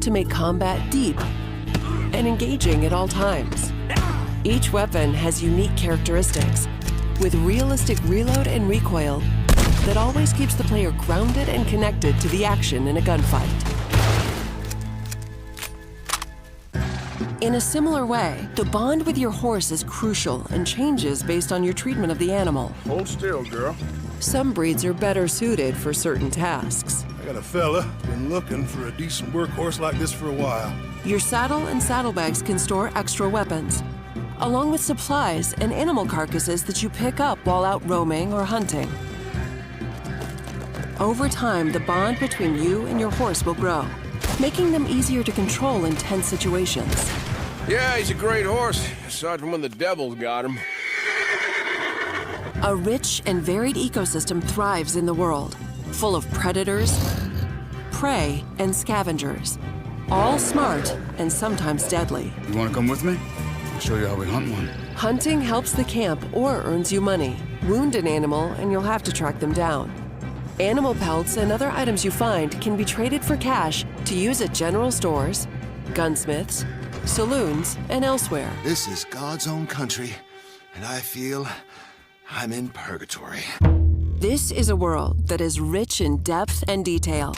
to make combat deep and engaging at all times. Each weapon has unique characteristics, with realistic reload and recoil that always keeps the player grounded and connected to the action in a gunfight. In a similar way, the bond with your horse is crucial and changes based on your treatment of the animal. Hold still, girl. Some breeds are better suited for certain tasks. I got a fella been looking for a decent workhorse like this for a while. Your saddle and saddlebags can store extra weapons, along with supplies and animal carcasses that you pick up while out roaming or hunting. Over time, the bond between you and your horse will grow, making them easier to control in tense situations. Yeah, he's a great horse, aside from when the devils got him. A rich and varied ecosystem thrives in the world, full of predators, prey, and scavengers, all smart and sometimes deadly. You want to come with me? I'll show you how we hunt one. Hunting helps the camp or earns you money. Wound an animal and you'll have to track them down. Animal pelts and other items you find can be traded for cash to use at general stores, gunsmiths, saloons, and elsewhere. This is God's own country, and I feel I'm in purgatory. This is a world that is rich in depth and detail,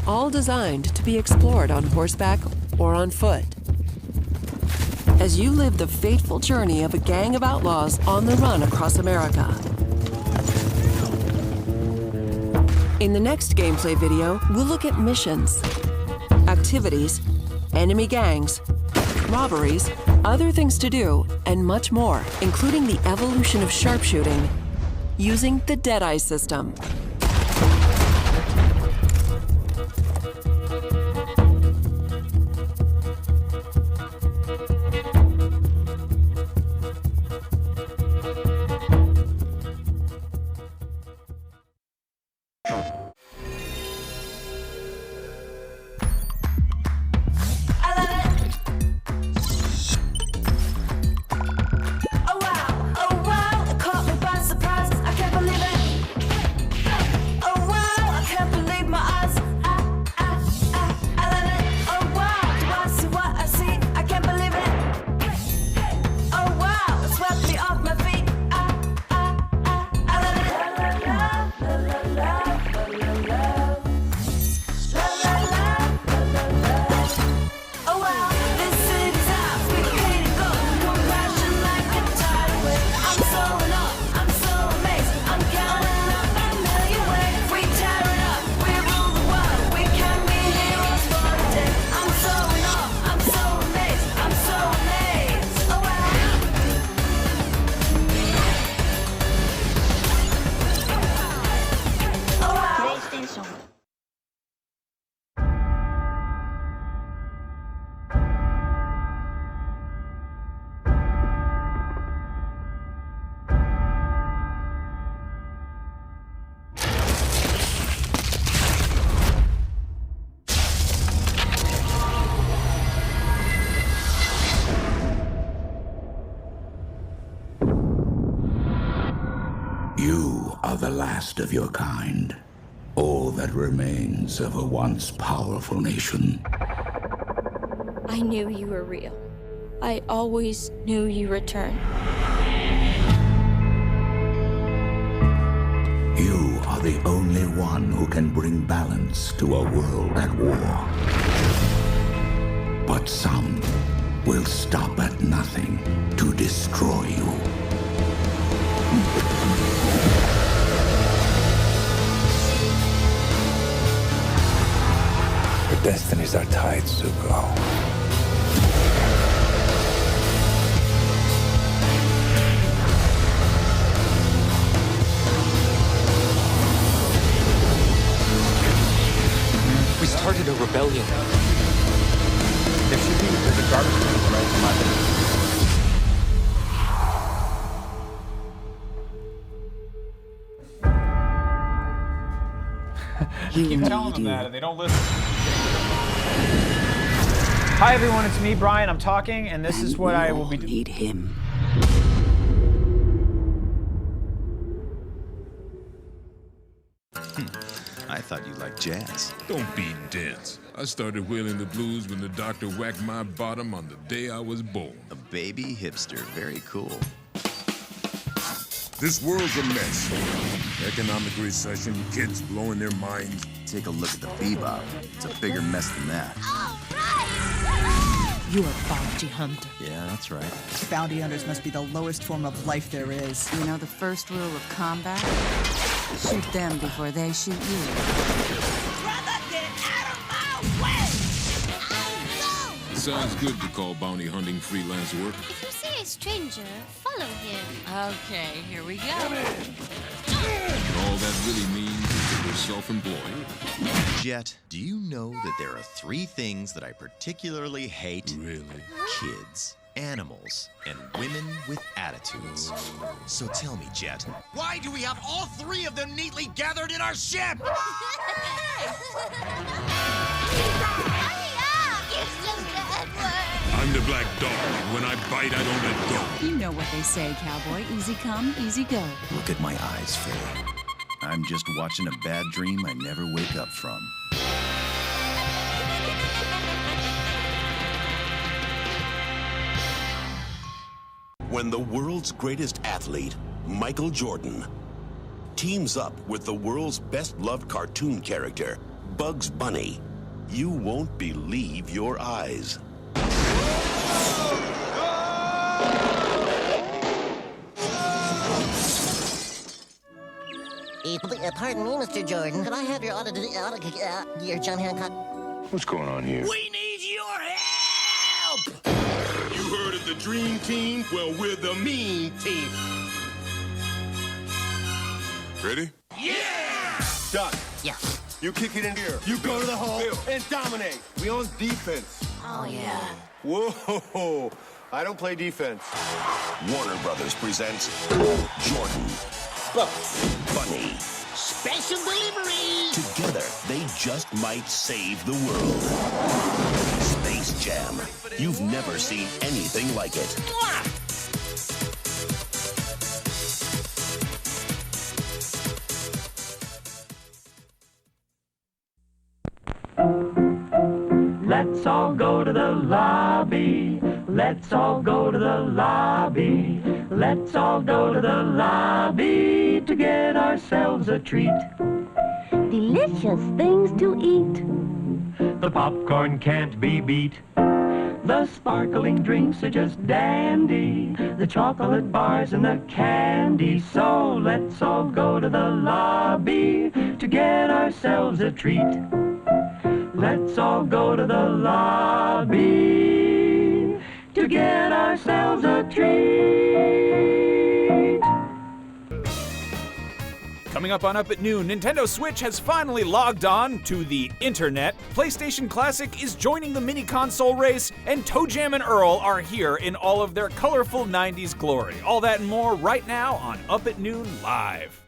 all designed to be explored on horseback or on foot. As you live the fateful journey of a gang of outlaws on the run across America. In the next gameplay video, we'll look at missions, activities, enemy gangs, robberies, other things to do, and much more, including the evolution of sharpshooting using the Deadeye system. You are the last of your kind, all that remains of a once powerful nation. I knew you were real. I always knew you'd return. You are the only one who can bring balance to a world at war. But some will stop at nothing to destroy you. Our destinies are tied, Zuko. We started a rebellion. There should be a garbage can right in my bed. I keep telling them that and they don't listen. Hi everyone, it's me, Brian. I'm talking, and this is what I will be doing. Need him. I thought you liked jazz. Don't be dense. I started wailing the blues when the doctor whacked my bottom on the day I was born. A baby hipster. Very cool. This world's a mess. Economic recession, kids blowing their minds. Take a look at the bebop. It's a bigger mess than that. You're a bounty hunter. Yeah, that's right. Bounty hunters must be the lowest form of life there is. You know the first rule of combat? Shoot them before they shoot you. Brother, get out of my way! It sounds good to call bounty hunting freelance work. If you see a stranger, follow him. Okay, here we go. And all that really means is that we're self-employed. Jet, do you know that there are 3 things that I particularly hate? Really? Kids, animals, and women with attitudes. So tell me, Jet, why do we have all 3 of them neatly gathered in our ship? I'm the black dog. When I bite, I don't let go. You know what they say, cowboy. Easy come, easy go. Look at my eyes, Faye. I'm just watching a bad dream I never wake up from. When the world's greatest athlete, Michael Jordan, teams up with the world's best-loved cartoon character, Bugs Bunny, you won't believe your eyes. Pardon me, Mr. Jordan. Could I have your John Hancock? What's going on here? We need your help! You heard of the Dream Team? Well, we're the Mean Team. Ready? Yeah! Doc. Yeah. You kick it in here. You go to the hole and dominate. We on defense. Oh, yeah. Whoa. I don't play defense. Warner Brothers presents Jordan, Bugs Bunny. Special delivery! Together, they just might save the world. Space Jam. You've never seen anything like it. Let's all go to the lobby. Let's all go to the lobby. Let's all go to the lobby to get ourselves a treat. Delicious things to eat. The popcorn can't be beat. The sparkling drinks are just dandy. The chocolate bars and the candy. So let's all go to the lobby to get ourselves a treat. Let's all go to the lobby to get ourselves a treat. Coming up on Up at Noon, Nintendo Switch has finally logged on to the internet. PlayStation Classic is joining the mini console race, and Toejam and Earl are here in all of their colorful 90s glory. All that and more right now on Up at Noon Live.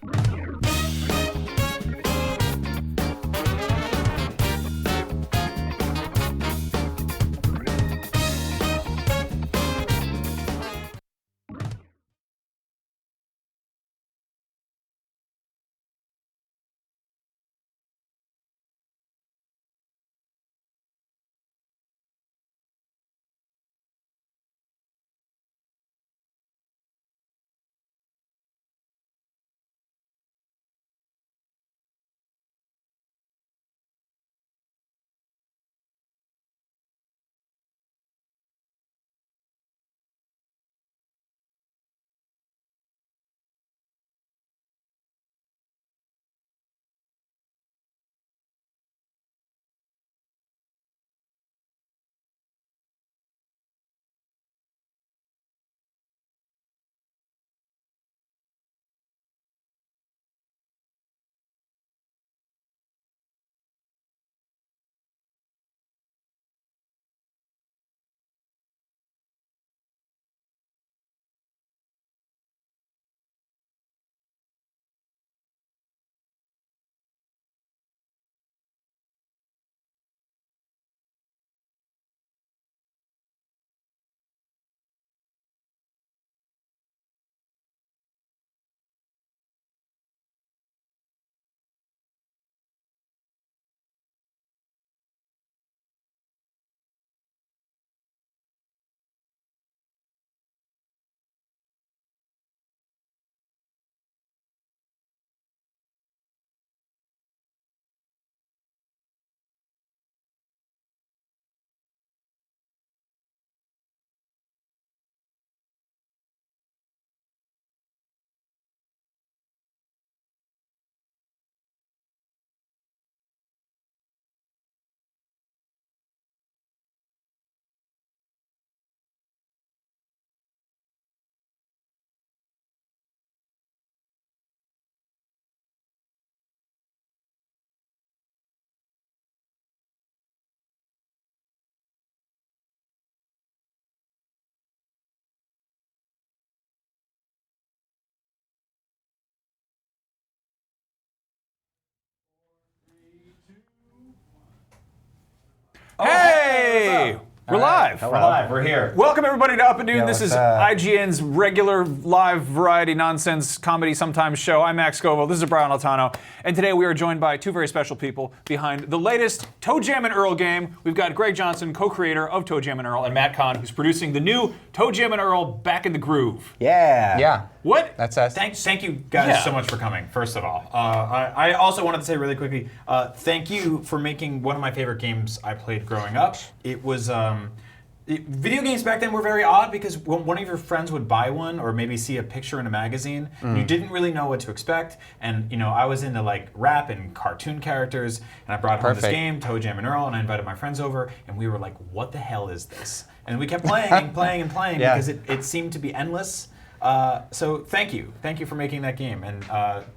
Hey! We're live. We're live. We're here. Welcome everybody to Up and Dude. Yo, This is what's up? IGN's regular live variety nonsense comedy sometimes show. I'm Max Scoville. This is Brian Altano. And today we are joined by two very special people behind the latest Toejam and Earl game. We've got Greg Johnson, co-creator of Toejam and Earl, and Matt Kahn, who's producing the new Toejam and Earl Back in the Groove. Yeah. What? That's us. Thank you guys so much for coming, first of all. I also wanted to say really quickly, thank you for making one of my favorite games I played growing up. It was, video games back then were very odd because when one of your friends would buy one or maybe see a picture in a magazine, you didn't really know what to expect. And, you know, I was into like rap and cartoon characters, and I brought home this game, Toejam and Earl, and I invited my friends over, and we were like, what the hell is this? And we kept playing and playing and playing because it seemed to be endless. So thank you. Thank you for making that game, and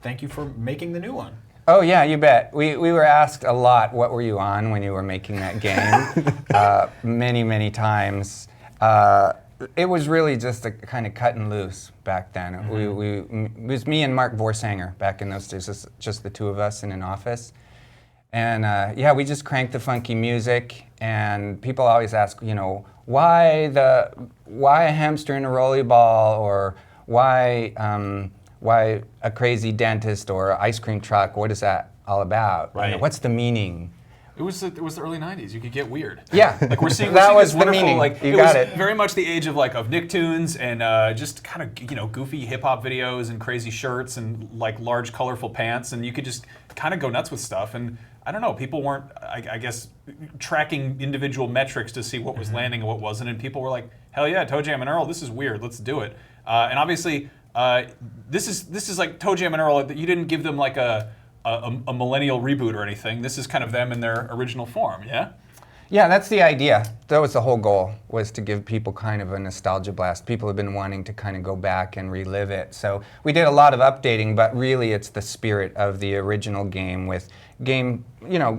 thank you for making the new one. Oh yeah, you bet. We were asked a lot, what were you on when you were making that game? Many times. It was really just a kind of cut and loose back then. It was me and Mark Vorsanger back in those days, just the two of us in an office. And yeah, we just cranked the funky music, and people always ask, you know, why a hamster in a rollerball, or why a crazy dentist or an ice cream truck? What is that all about? Right. You know, what's the meaning? It was the early '90s. You could get weird. Yeah, like we're seeing that was this wonderful, the meaning. Like you it got was it. very much the age of Nicktoons and just kind of goofy hip hop videos and crazy shirts and like large colorful pants, and you could just kind of go nuts with stuff. And I don't know, people weren't, I guess, tracking individual metrics to see what was landing and what wasn't, and people were like, hell yeah, Toejam and Earl, this is weird, let's do it. And obviously, this is like Toejam and Earl. You didn't give them like a millennial reboot or anything. This is kind of them in their original form, yeah? Yeah, that's the idea. That was the whole goal, was to give people kind of a nostalgia blast. People have been wanting to kind of go back and relive it. So we did a lot of updating, but really it's the spirit of the original game with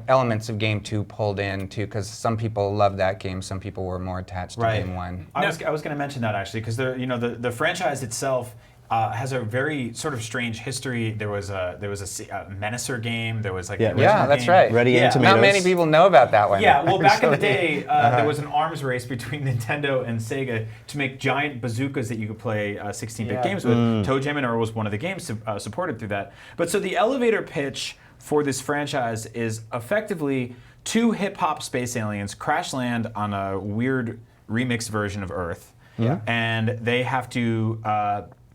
elements of Game 2 pulled in too, because some people love that game, some people were more attached to Game 1. I was going to mention that actually, because the franchise itself has a very sort of strange history. There was a Menacer game. There was like the original that's game. right. Ready and Tomatoes. Not many people know about that one. Yeah, well, back in the day, there was an arms race between Nintendo and Sega to make giant bazookas that you could play 16-bit games with. Toejam and Earl was one of the games supported through that. But so the elevator pitch for this franchise is effectively two hip-hop space aliens crash land on a weird remixed version of Earth. Yeah. And they have to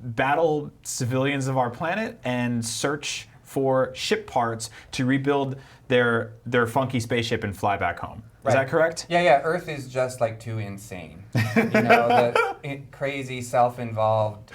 battle civilians of our planet and search for ship parts to rebuild their funky spaceship and fly back home. Is that correct? Yeah. Earth is just like too insane. The crazy, self-involved,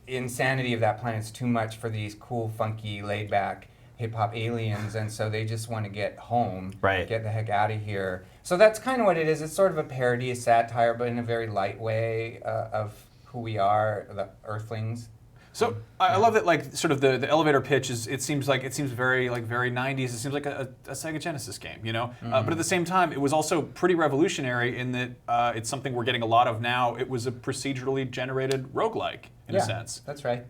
insanity of that planet is too much for these cool, funky, laid-back hip-hop aliens, and so they just want to get home, get the heck out of here. So that's kind of what it is. It's sort of a parody, a satire, but in a very light way of who we are, the Earthlings. So I love that, like, sort of the elevator pitch is. It seems very 90s. It seems like a Sega Genesis game, you know. But at the same time, it was also pretty revolutionary in that it's something we're getting a lot of now. It was a procedurally generated roguelike in a sense. That's right.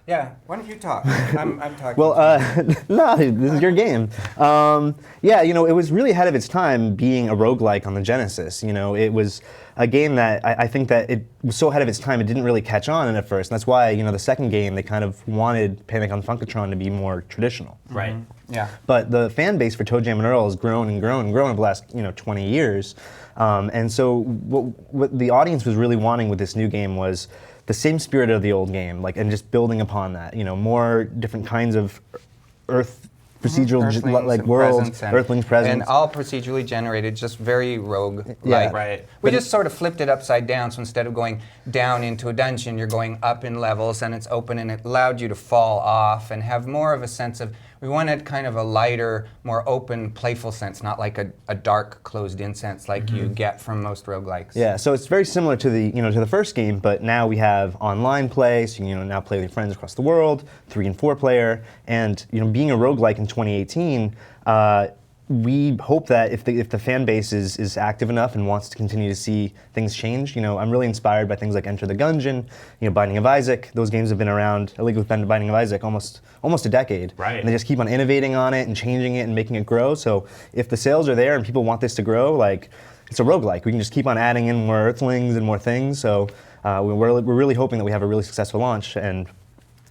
Yeah, why don't you talk? I'm talking. Well, no, this is your game. Yeah, it was really ahead of its time being a roguelike on the Genesis. It was a game that I think that it was so ahead of its time it didn't really catch on at first. And that's why, the second game, they kind of wanted Panic on Funkatron to be more traditional. Right. Yeah. But the fan base for Toejam and Earl has grown and grown and grown over the last 20 years. And so what the audience was really wanting with this new game was the same spirit of the old game, and just building upon that. More different kinds of Earth procedural worlds, Earthlings presence. And all procedurally generated, just very rogue-like. Yeah. Right. We just sort of flipped it upside down, so instead of going down into a dungeon, you're going up in levels, and it's open, and it allowed you to fall off and have more of a sense of, we wanted kind of a lighter, more open, playful sense, not like a dark, closed-in sense like you get from most roguelikes. Yeah, so it's very similar to the first game, but now we have online play, so you now play with your friends across the world, 3 and 4 player, and being a roguelike in 2018, we hope that if the fan base is active enough and wants to continue to see things change, I'm really inspired by things like Enter the Gungeon, Binding of Isaac. Those games have been around, A League with Binding of Isaac, almost a decade. Right. And they just keep on innovating on it and changing it and making it grow. So if the sales are there and people want this to grow, like, it's a roguelike. We can just keep on adding in more Earthlings and more things. So we're really hoping that we have a really successful launch, and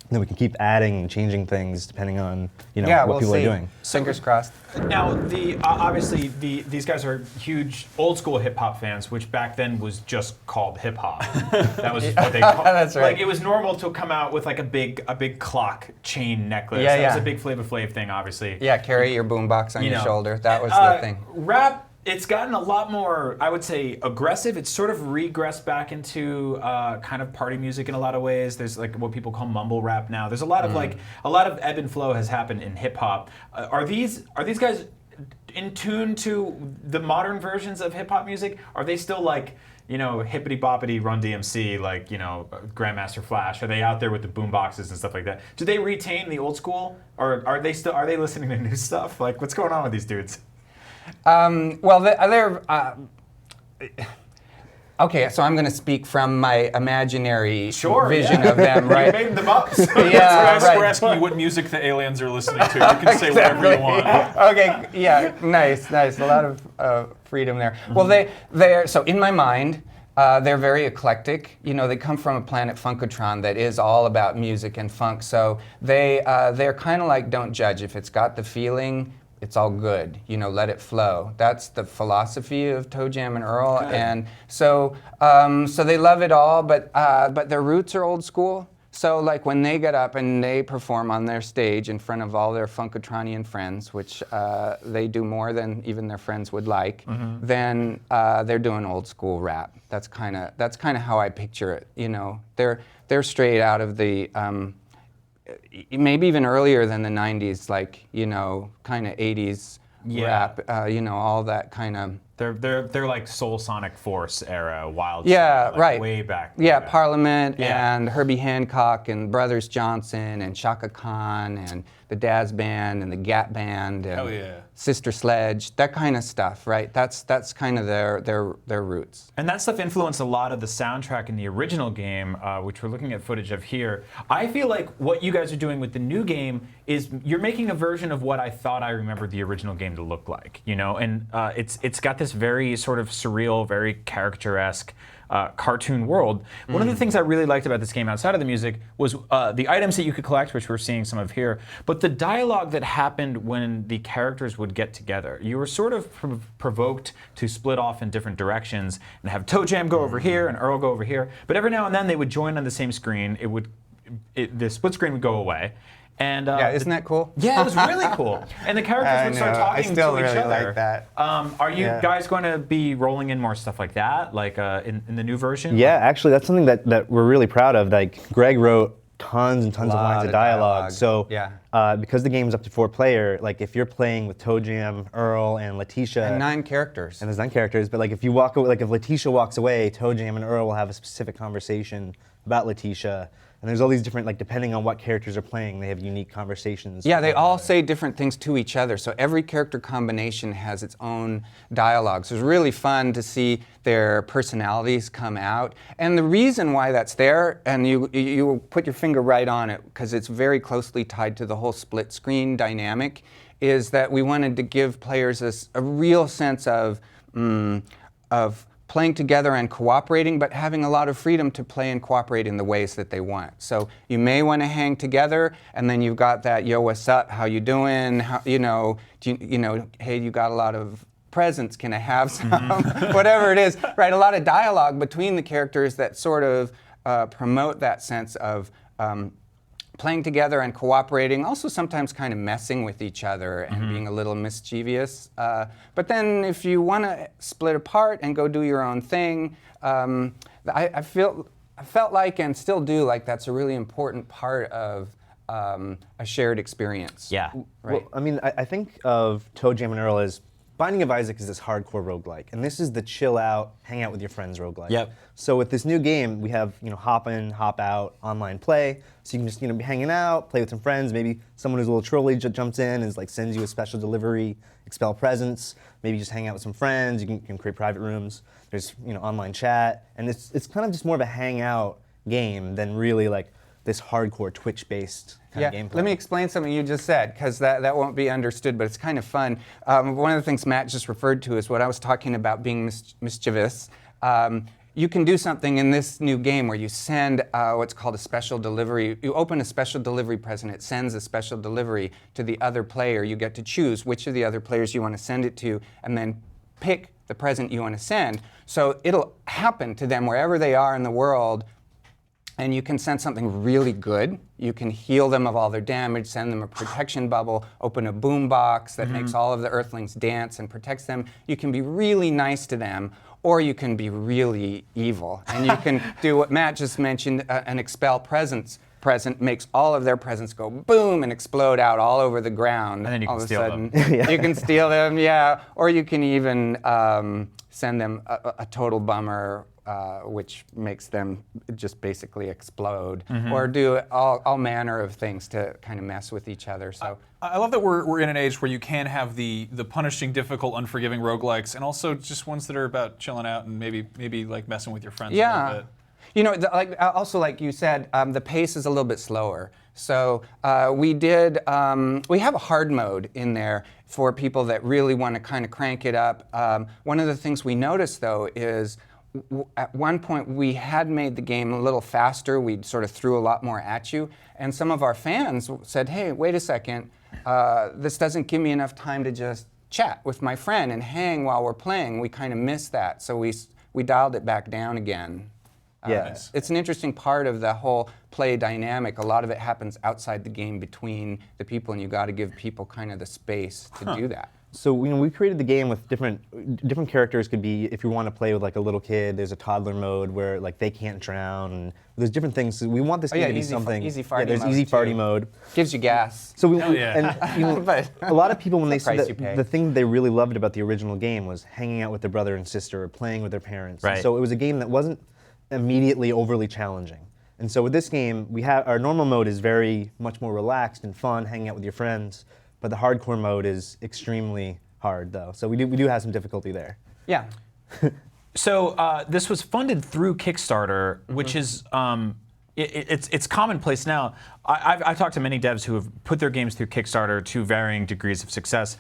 then we can keep adding and changing things depending on what people are doing. Fingers crossed. Now, obviously these guys are huge old school hip hop fans, which back then was just called hip hop. That was what they called. That's right. Like, it was normal to come out with like a big clock chain necklace. Yeah, that was a big Flavor Flav thing, obviously. Yeah, carry your boombox on your shoulder. That was the thing. Rap. It's gotten a lot more, I would say, aggressive. It's sort of regressed back into kind of party music in a lot of ways. There's like what people call mumble rap now. There's a lot of a lot of ebb and flow has happened in hip hop. Are these guys in tune to the modern versions of hip hop music? Are they still like, hippity boppity Run DMC, like, Grandmaster Flash? Are they out there with the boom boxes and stuff like that? Do they retain the old school, or are they listening to new stuff? Like, what's going on with these dudes? Well, they're okay. So I'm going to speak from my imaginary vision of them, right? You made them up. So We're asking you what music the aliens are listening to. You can say whatever you want. Okay. Yeah. Nice. A lot of freedom there. Well, they're so in my mind. They're very eclectic. They come from a planet Funkotron that is all about music and funk. So they're kind of like, don't judge. If it's got the feeling, it's all good, let it flow. That's the philosophy of Toejam and Earl, and so they love it all, but their roots are old school. So like when they get up and they perform on their stage in front of all their Funkotronian friends, which they do more than even their friends would like, then they're doing old school rap. That's kind of how I picture it. They're straight out of the. Maybe even earlier than the 90s, like, kind of 80s rap, all that kind of. They're like Soul Sonic Force era, wild. Yeah, like right. Way back. Yeah, Parliament and Herbie Hancock and Brothers Johnson and Chaka Khan and the Daz Band and the Gap Band and Sister Sledge, that kind of stuff, right? That's kind of their roots. And that stuff influenced a lot of the soundtrack in the original game, which we're looking at footage of here. I feel like what you guys are doing with the new game is you're making a version of what I thought I remembered the original game to look like, and it's got this very sort of surreal, very caricature-esque cartoon world. One of the things I really liked about this game outside of the music was the items that you could collect, which we're seeing some of here, but the dialogue that happened when the characters would get together. You were sort of provoked to split off in different directions and have Toejam go over here and Earl go over here, but every now and then they would join on the same screen. The split screen would go away. And isn't that cool? Yeah, it was really cool. And the characters would start talking to each other. I still really like that. Are you guys going to be rolling in more stuff like that, like in the new version? Yeah, actually, that's something that we're really proud of. Like, Greg wrote tons and tons of lines of dialogue. So because the game's up to 4-player, like if you're playing with Toejam, Earl, and Letitia, and 9 characters. And there's 9 characters, but like if you walk away, like if Letitia walks away, Toejam and Earl will have a specific conversation about Letitia. And there's all these different, like, depending on what characters are playing, they have unique conversations. Yeah, they all say different things to each other. So every character combination has its own dialogue. So it's really fun to see their personalities come out. And the reason why that's there, and you put your finger right on it, because it's very closely tied to the whole split screen dynamic, is that we wanted to give players a real sense of playing together and cooperating, but having a lot of freedom to play and cooperate in the ways that they want. So you may want to hang together, and then you've got that, yo, what's up, how you doing, how, hey, you got a lot of presents, can I have some, whatever it is, right? A lot of dialogue between the characters that sort of promote that sense of playing together and cooperating, also sometimes kind of messing with each other and being a little mischievous. But then if you want to split apart and go do your own thing, I felt like, and still do, like that's a really important part of a shared experience. Yeah. Well, Right. I mean, I think of Toejam and Earl as Binding of Isaac is this hardcore roguelike, and this is the chill out, hang out with your friends roguelike. Yep. So with this new game, we have hop in, hop out, online play. So you can just be hanging out, play with some friends. Maybe someone who's a little trolly jumps in and sends you a special delivery, expel presents. Maybe just hang out with some friends. You can create private rooms. There's online chat, and it's kind of just more of a hangout game than really like this hardcore Twitch-based kind of gameplay. Let me explain something you just said, because that won't be understood, but it's kind of fun. One of the things Matt just referred to is what I was talking about being mischievous. You can do something in this new game where you send what's called a special delivery. You open a special delivery present. It sends a special delivery to the other player. You get to choose which of the other players you want to send it to, and then pick the present you want to send. So it'll happen to them wherever they are in the world. And you can send something really good. You can heal them of all their damage, send them a protection bubble, open a boom box that makes all of the Earthlings dance and protects them. You can be really nice to them, or you can be really evil. And you can do what Matt just mentioned, an expel present makes all of their presents go boom and explode out all over the ground. And then you all can of steal a sudden. them. You can steal them, yeah. Or you can even send them a total bummer, which makes them just basically explode, or do all manner of things to kind of mess with each other. So I love that we're in an age where you can have the punishing, difficult, unforgiving roguelikes, and also just ones that are about chilling out and maybe like messing with your friends a little bit. Also like you said, the pace is a little bit slower. So we have a hard mode in there for people that really want to kind of crank it up. One of the things we noticed though is at one point we had made the game a little faster. We sort of threw a lot more at you, and some of our fans said, "Hey, wait a second, this doesn't give me enough time to just chat with my friend and hang while we're playing." We kind of missed that, so we dialed it back down again. Yes. It's an interesting part of the whole play dynamic. A lot of it happens outside the game between the people, and you got to give people kind of the space to do that. So we created the game with different characters. Could be, if you want to play with like a little kid, there's a toddler mode where like they can't drown, and there's different things. So we want this game to be something. Easy farty there's mode easy too. farty mode. Gives you gas. So But a lot of people when they price said you pay. the thing they really loved about the original game was hanging out with their brother and sister or playing with their parents. Right. So it was a game that wasn't immediately overly challenging. And so with this game, our normal mode is very much more relaxed and fun, hanging out with your friends. But the hardcore mode is extremely hard, though. So we do have some difficulty there. Yeah. So this was funded through Kickstarter, which is it's commonplace now. I've talked to many devs who have put their games through Kickstarter to varying degrees of success.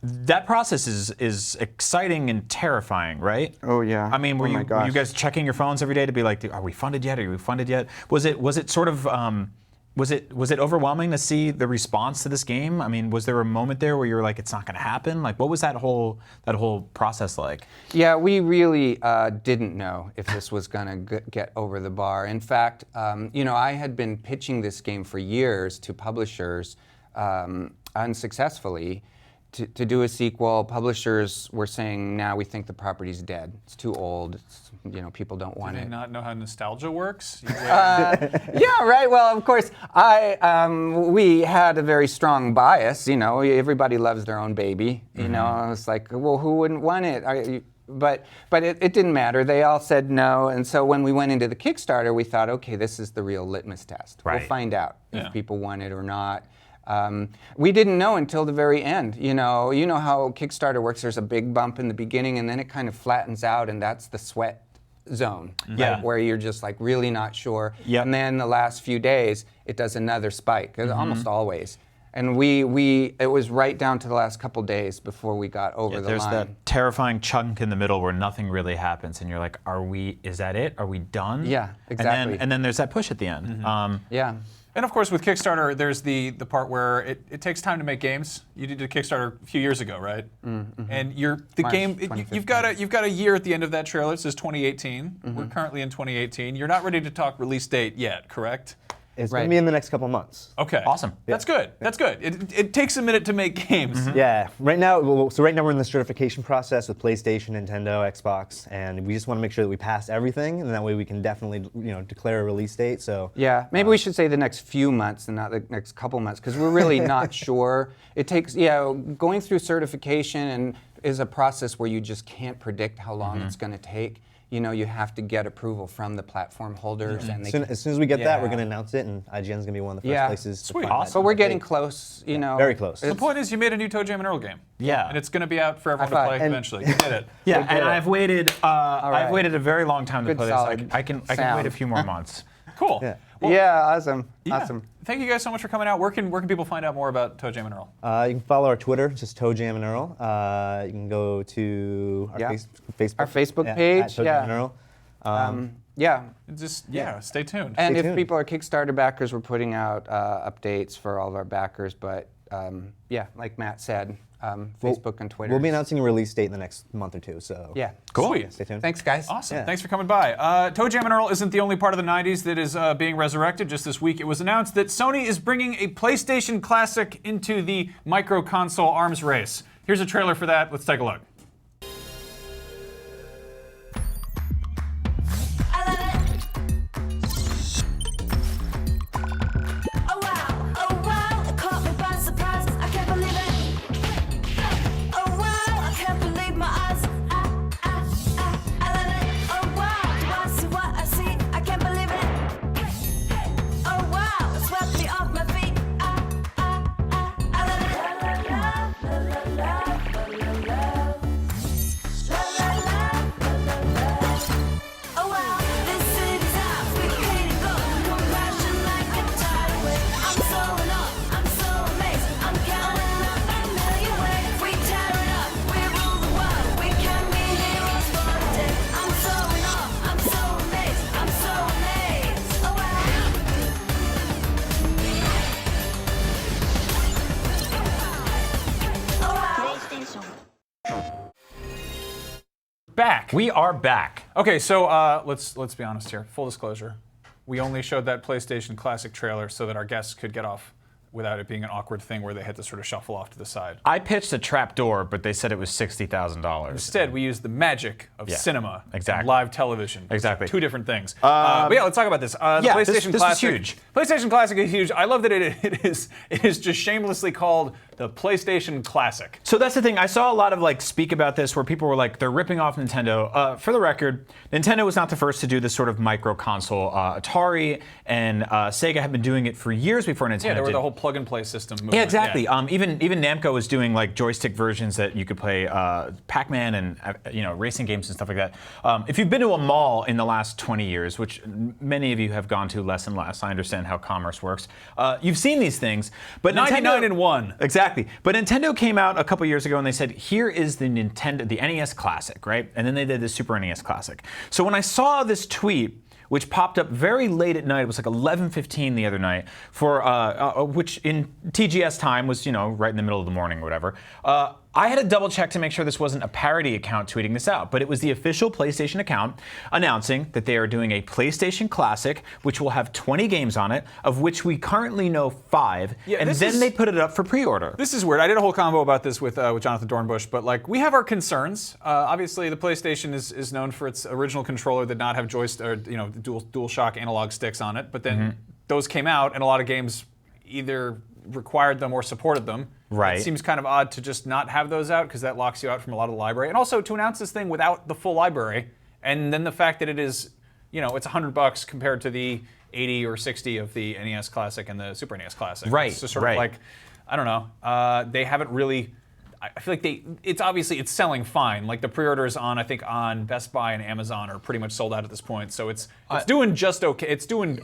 That process is exciting and terrifying, right? Oh yeah. I mean, were you guys checking your phones every day to be like, are we funded yet? Are we funded yet? Was it sort of was it overwhelming to see the response to this game? I mean, was there a moment there where you were like, it's not going to happen? Like, what was that whole process like? Yeah, we really didn't know if this was going to get over the bar. In fact, I had been pitching this game for years to publishers unsuccessfully. To do a sequel, publishers were saying, "Now we think the property's dead. It's too old. People don't want it." Do they not know how nostalgia works? Yeah, right. Well, of course, we had a very strong bias. Everybody loves their own baby. It's like, well, who wouldn't want it? But it didn't matter. They all said no. And so when we went into the Kickstarter, we thought, okay, this is the real litmus test. Right. We'll find out if people want it or not. We didn't know until the very end. You know how Kickstarter works. There's a big bump in the beginning, and then it kind of flattens out, and that's the sweat zone, right? Where you're just like really not sure. Yep. And then the last few days, it does another spike, almost always. And it was right down to the last couple days before we got over the line. There's that terrifying chunk in the middle where nothing really happens, and you're like, is that it? Are we done? Yeah, exactly. And then there's that push at the end. Yeah. And of course, with Kickstarter, there's the part where it takes time to make games. You did a Kickstarter a few years ago, right? And you've got a year at the end of that trailer. It says 2018. We're currently in 2018. You're not ready to talk release date yet, correct? It's going to be in the next couple months. Okay. Awesome. That's good. That's good. It takes a minute to make games. Yeah. Right now we're in the certification process with PlayStation, Nintendo, Xbox, and we just want to make sure that we pass everything, and that way we can definitely declare a release date. So yeah, maybe we should say the next few months and not the next couple months, because we're really not sure. It takes going through certification is a process where you just can't predict how long it's going to take. You have to get approval from the platform holders. And as soon as we get that, we're going to announce it, and IGN's going to be one of the first places. Sweet. To find Awesome. But we're getting close, Very close. The point is, you made a new Toejam and Earl game. Yeah. And it's going to be out for everyone to play eventually. You did it. Yeah, and I've waited. I've waited a very long time to play solid this. I can wait a few more months. Cool. Yeah. Well, awesome. Yeah. Awesome. Thank you guys so much for coming out. Where can people find out more about Toejam and Earl? You can follow our Twitter, just Toejam and Earl. You can go to our Facebook. Our Facebook page. At Toejam and Earl. Stay tuned. And if people are Kickstarter backers, we're putting out updates for all of our backers. But like Matt said, Facebook and Twitter. We'll be announcing a release date in the next month or two. So Cool. Sweet. Stay tuned. Thanks, guys. Awesome. Yeah. Thanks for coming by. Toejam and Earl isn't the only part of the 90s that is being resurrected. Just this week, it was announced that Sony is bringing a PlayStation classic into the micro console arms race. Here's a trailer for that. Let's take a look. Back. We are back. Okay, so let's be honest here. Full disclosure, we only showed that PlayStation Classic trailer so that our guests could get off without it being an awkward thing where they had to sort of shuffle off to the side. I pitched a trap door, but they said it was $60,000. Instead, we used the magic of cinema, exactly, and live television. Exactly, two different things. But let's talk about this. The PlayStation this Classic is huge. PlayStation Classic is huge. I love that it is just shamelessly called the PlayStation Classic. So that's the thing. I saw a lot of speak about this where people were like, they're ripping off Nintendo. For the record, Nintendo was not the first to do this sort of micro console. Atari and Sega have been doing it for years before Nintendo. Yeah, they were did. the whole plug-and-play system movement. Yeah, exactly. Yeah. Even Namco was doing joystick versions that you could play Pac-Man and racing games and stuff like that. If you've been to a mall in the last 20 years, which many of you have gone to less and less, I understand how commerce works. You've seen these things, but 99 and 1. Exactly. But Nintendo came out a couple years ago and they said, here is the NES Classic, right? And then they did the Super NES Classic. So when I saw this tweet, which popped up very late at night, it was 11:15 the other night, for which in TGS time was right in the middle of the morning or whatever. I had to double check to make sure this wasn't a parody account tweeting this out, but it was the official PlayStation account announcing that they are doing a PlayStation Classic, which will have 20 games on it, of which we currently know 5, and then they put it up for pre-order. This is weird. I did a whole convo about this with Jonathan Dornbush, but we have our concerns. Obviously, the PlayStation is known for its original controller that did not have DualShock analog sticks on it, but then those came out, and a lot of games either required them or supported them. Right. It seems kind of odd to just not have those out because that locks you out from a lot of the library. And also to announce this thing without the full library, and then the fact that it is, it's $100 compared to the 80 or 60 of the NES Classic and the Super NES Classic. Right. It's just sort of I don't know. They haven't really. I feel like it's selling fine. The pre-orders on Best Buy and Amazon are pretty much sold out at this point. So it's doing just okay. It's doing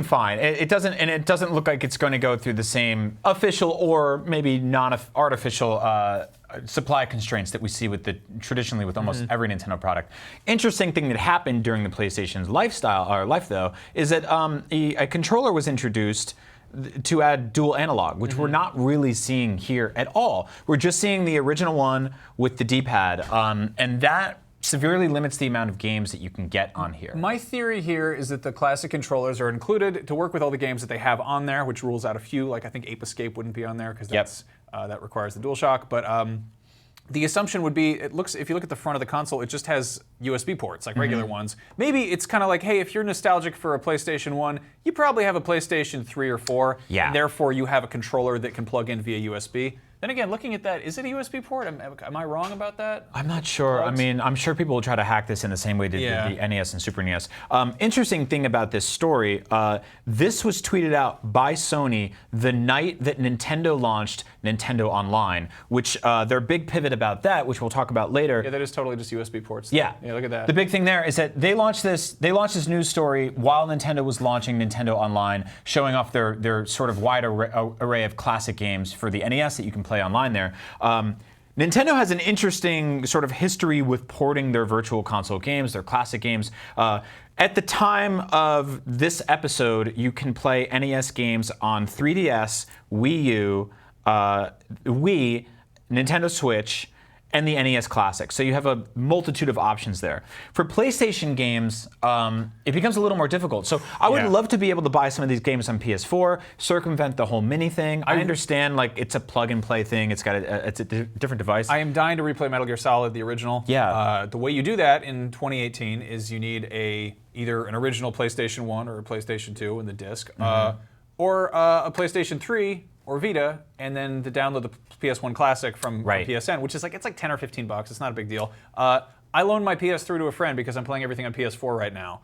fine. It doesn't look like it's going to go through the same official or maybe non-artificial supply constraints that we see traditionally with almost every Nintendo product. Interesting thing that happened during the PlayStation's life though is that a controller was introduced to add dual analog, which we're not really seeing here at all. We're just seeing the original one with the D-pad, and that severely limits the amount of games that you can get on here. My theory here is that the classic controllers are included to work with all the games that they have on there, which rules out a few. Like I think Ape Escape wouldn't be on there because that requires the DualShock. But the assumption would be, if you look at the front of the console, it just has USB ports, like regular ones. Maybe it's kind of like, hey, if you're nostalgic for a PlayStation 1, you probably have a PlayStation 3 or 4, and therefore you have a controller that can plug in via USB. Then again, looking at that, is it a USB port? Am I wrong about that? I'm not sure. I mean, I'm sure people will try to hack this in the same way they did the NES and Super NES. Interesting thing about this story, this was tweeted out by Sony the night that Nintendo launched Nintendo Online, which their big pivot about that, which we'll talk about later. Yeah, that is totally just USB ports. Yeah. Yeah, look at that. The big thing there is that they launched this news story while Nintendo was launching Nintendo Online, showing off their sort of wide array of classic games for the NES that you can play online there. Nintendo has an interesting sort of history with porting their virtual console games, their classic games. At the time of this episode, you can play NES games on 3DS, Wii U, Wii, Nintendo Switch, and the NES Classic. So you have a multitude of options there. For PlayStation games, it becomes a little more difficult. So I would love to be able to buy some of these games on PS4, circumvent the whole mini thing. I understand like it's a plug and play thing. It's got it's a different device. I am dying to replay Metal Gear Solid, the original. Yeah. The way you do that in 2018 is you need either an original PlayStation 1 or a PlayStation 2 in the disc, or a PlayStation 3 or Vita, and then to download the PS1 Classic from PSN, which is like, it's like 10 or 15 bucks. It's not a big deal. I loaned my PS3 to a friend because I'm playing everything on PS4 right now.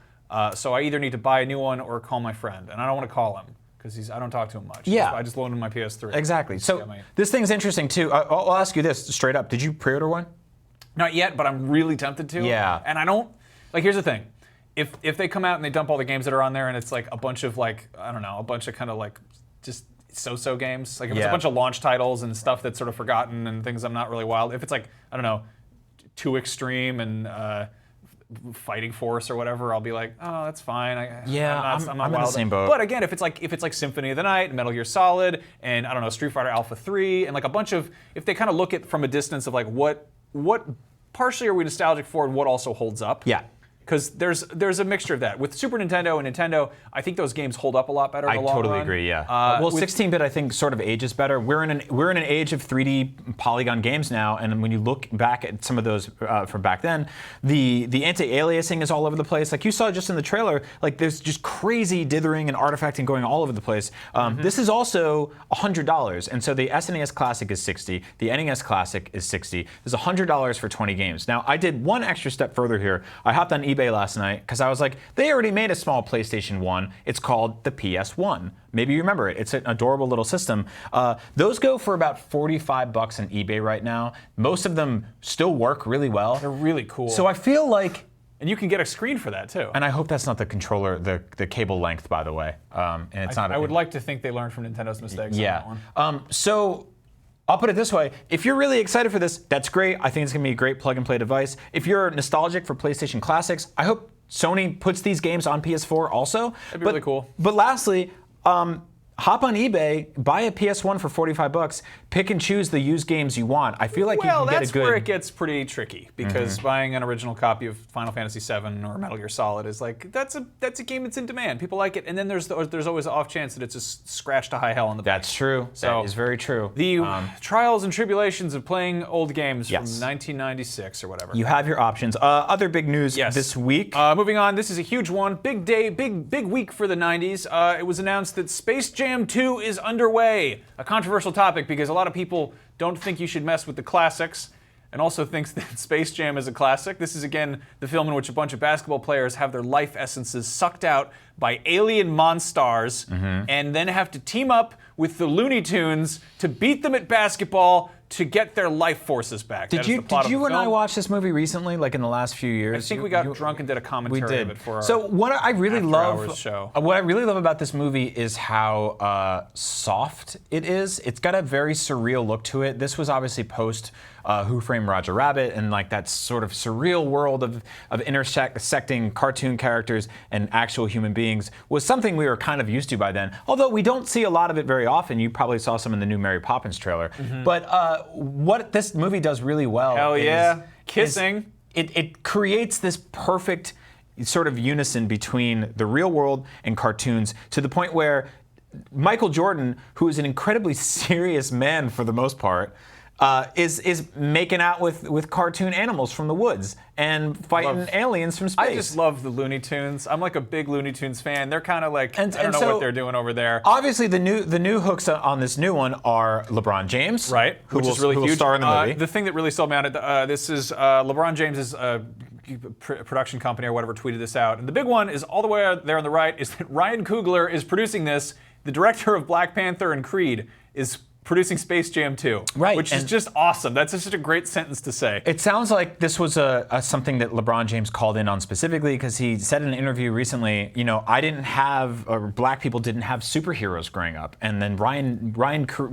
So I either need to buy a new one or call my friend, and I don't want to call him because I don't talk to him much. Yeah. I just loaned him my PS3. Exactly. So this thing's interesting too. I'll ask you this straight up. Did you pre-order one? Not yet, but I'm really tempted to. Yeah. And I don't, like, here's the thing. If they come out and they dump all the games that are on there and it's like a bunch of like, I don't know, a bunch of kind of like just so-so games. Like if it's a bunch of launch titles and stuff that's sort of forgotten and things I'm not really wild. If it's like, I don't know, Too Extreme and Fighting Force or whatever, I'll be like, oh, that's fine. I'm not in wild. the same boat. But again, if it's like Symphony of the Night, Metal Gear Solid, and I don't know, Street Fighter Alpha 3, and like a bunch of, if they kind of look at from a distance of like what partially are we nostalgic for and what also holds up. Yeah. Because there's a mixture of that. With Super Nintendo and Nintendo, I think those games hold up a lot better in the long run. I totally agree, yeah. Well, 16-bit I think sort of ages better. We're in an age of 3D polygon games now, and when you look back at some of those from back then, the anti-aliasing is all over the place. Like you saw just in the trailer, like there's just crazy dithering and artifacting going all over the place. This is also $100, and so the SNES Classic is $60, the NES Classic is $60. There's $100 for 20 games. Now, I did one extra step further here. I hopped on eBay last night because I was like, they already made a small PlayStation 1. It's called the PS1. Maybe you remember it. It's an adorable little system. Those go for about 45 bucks on eBay right now. Most of them still work really well. They're really cool. So I feel like, and you can get a screen for that too. And I hope that's not the controller, the cable length, by the way. And it's not. I would like to think they learned from Nintendo's mistakes on that one. So I'll put it this way. If you're really excited for this, that's great. I think it's going to be a great plug-and-play device. If you're nostalgic for PlayStation Classics, I hope Sony puts these games on PS4 also. That'd be really cool. But lastly, hop on eBay, buy a PS1 for 45 bucks, pick and choose the used games you want. I feel like you can get a good... Well, that's where it gets pretty tricky, because buying an original copy of Final Fantasy VII or Metal Gear Solid is like, that's a game that's in demand. People like it, and then there's always an off chance that it's just scratched to high hell on the back. That's true. So, that is very true. The trials and tribulations of playing old games from 1996 or whatever. You have your options. Other big news this week. Moving on, this is a huge one. Big day, big week for the 90s. It was announced that Space Jam 2 is underway. A controversial topic because a lot of people don't think you should mess with the classics and also thinks that Space Jam is a classic. This is, again, the film in which a bunch of basketball players have their life essences sucked out by alien monsters and then have to team up with the Looney Tunes to beat them at basketball to get their life forces back. Did you and I watch this movie recently, like in the last few years? I think we got drunk and did a commentary of it for our So what I really love show. What I really love about this movie is how soft it is. It's got a very surreal look to it. This was obviously post Who Framed Roger Rabbit, and like that sort of surreal world of intersecting cartoon characters and actual human beings was something we were kind of used to by then. Although we don't see a lot of it very often. You probably saw some in the new Mary Poppins trailer. But what this movie does really well kissing it creates this perfect sort of unison between the real world and cartoons to the point where Michael Jordan, who is an incredibly serious man for the most part, is making out with cartoon animals from the woods and fighting aliens from space. I just love the Looney Tunes. I'm like a big Looney Tunes fan. They're kind of like, I don't know so, what they're doing over there. Obviously, the new hooks on this new one are LeBron James, right? Which is really who huge. Will star in the movie. The thing that really sold me on it, this is LeBron James's production company or whatever tweeted this out. And the big one is all the way out there on the right is that Ryan Coogler is producing this. The director of Black Panther and Creed is producing Space Jam 2, right? Which is just awesome. That's just a great sentence to say. It sounds like this was something that LeBron James called in on specifically because he said in an interview recently, you know, I didn't have, or black people didn't have superheroes growing up, and then Ryan,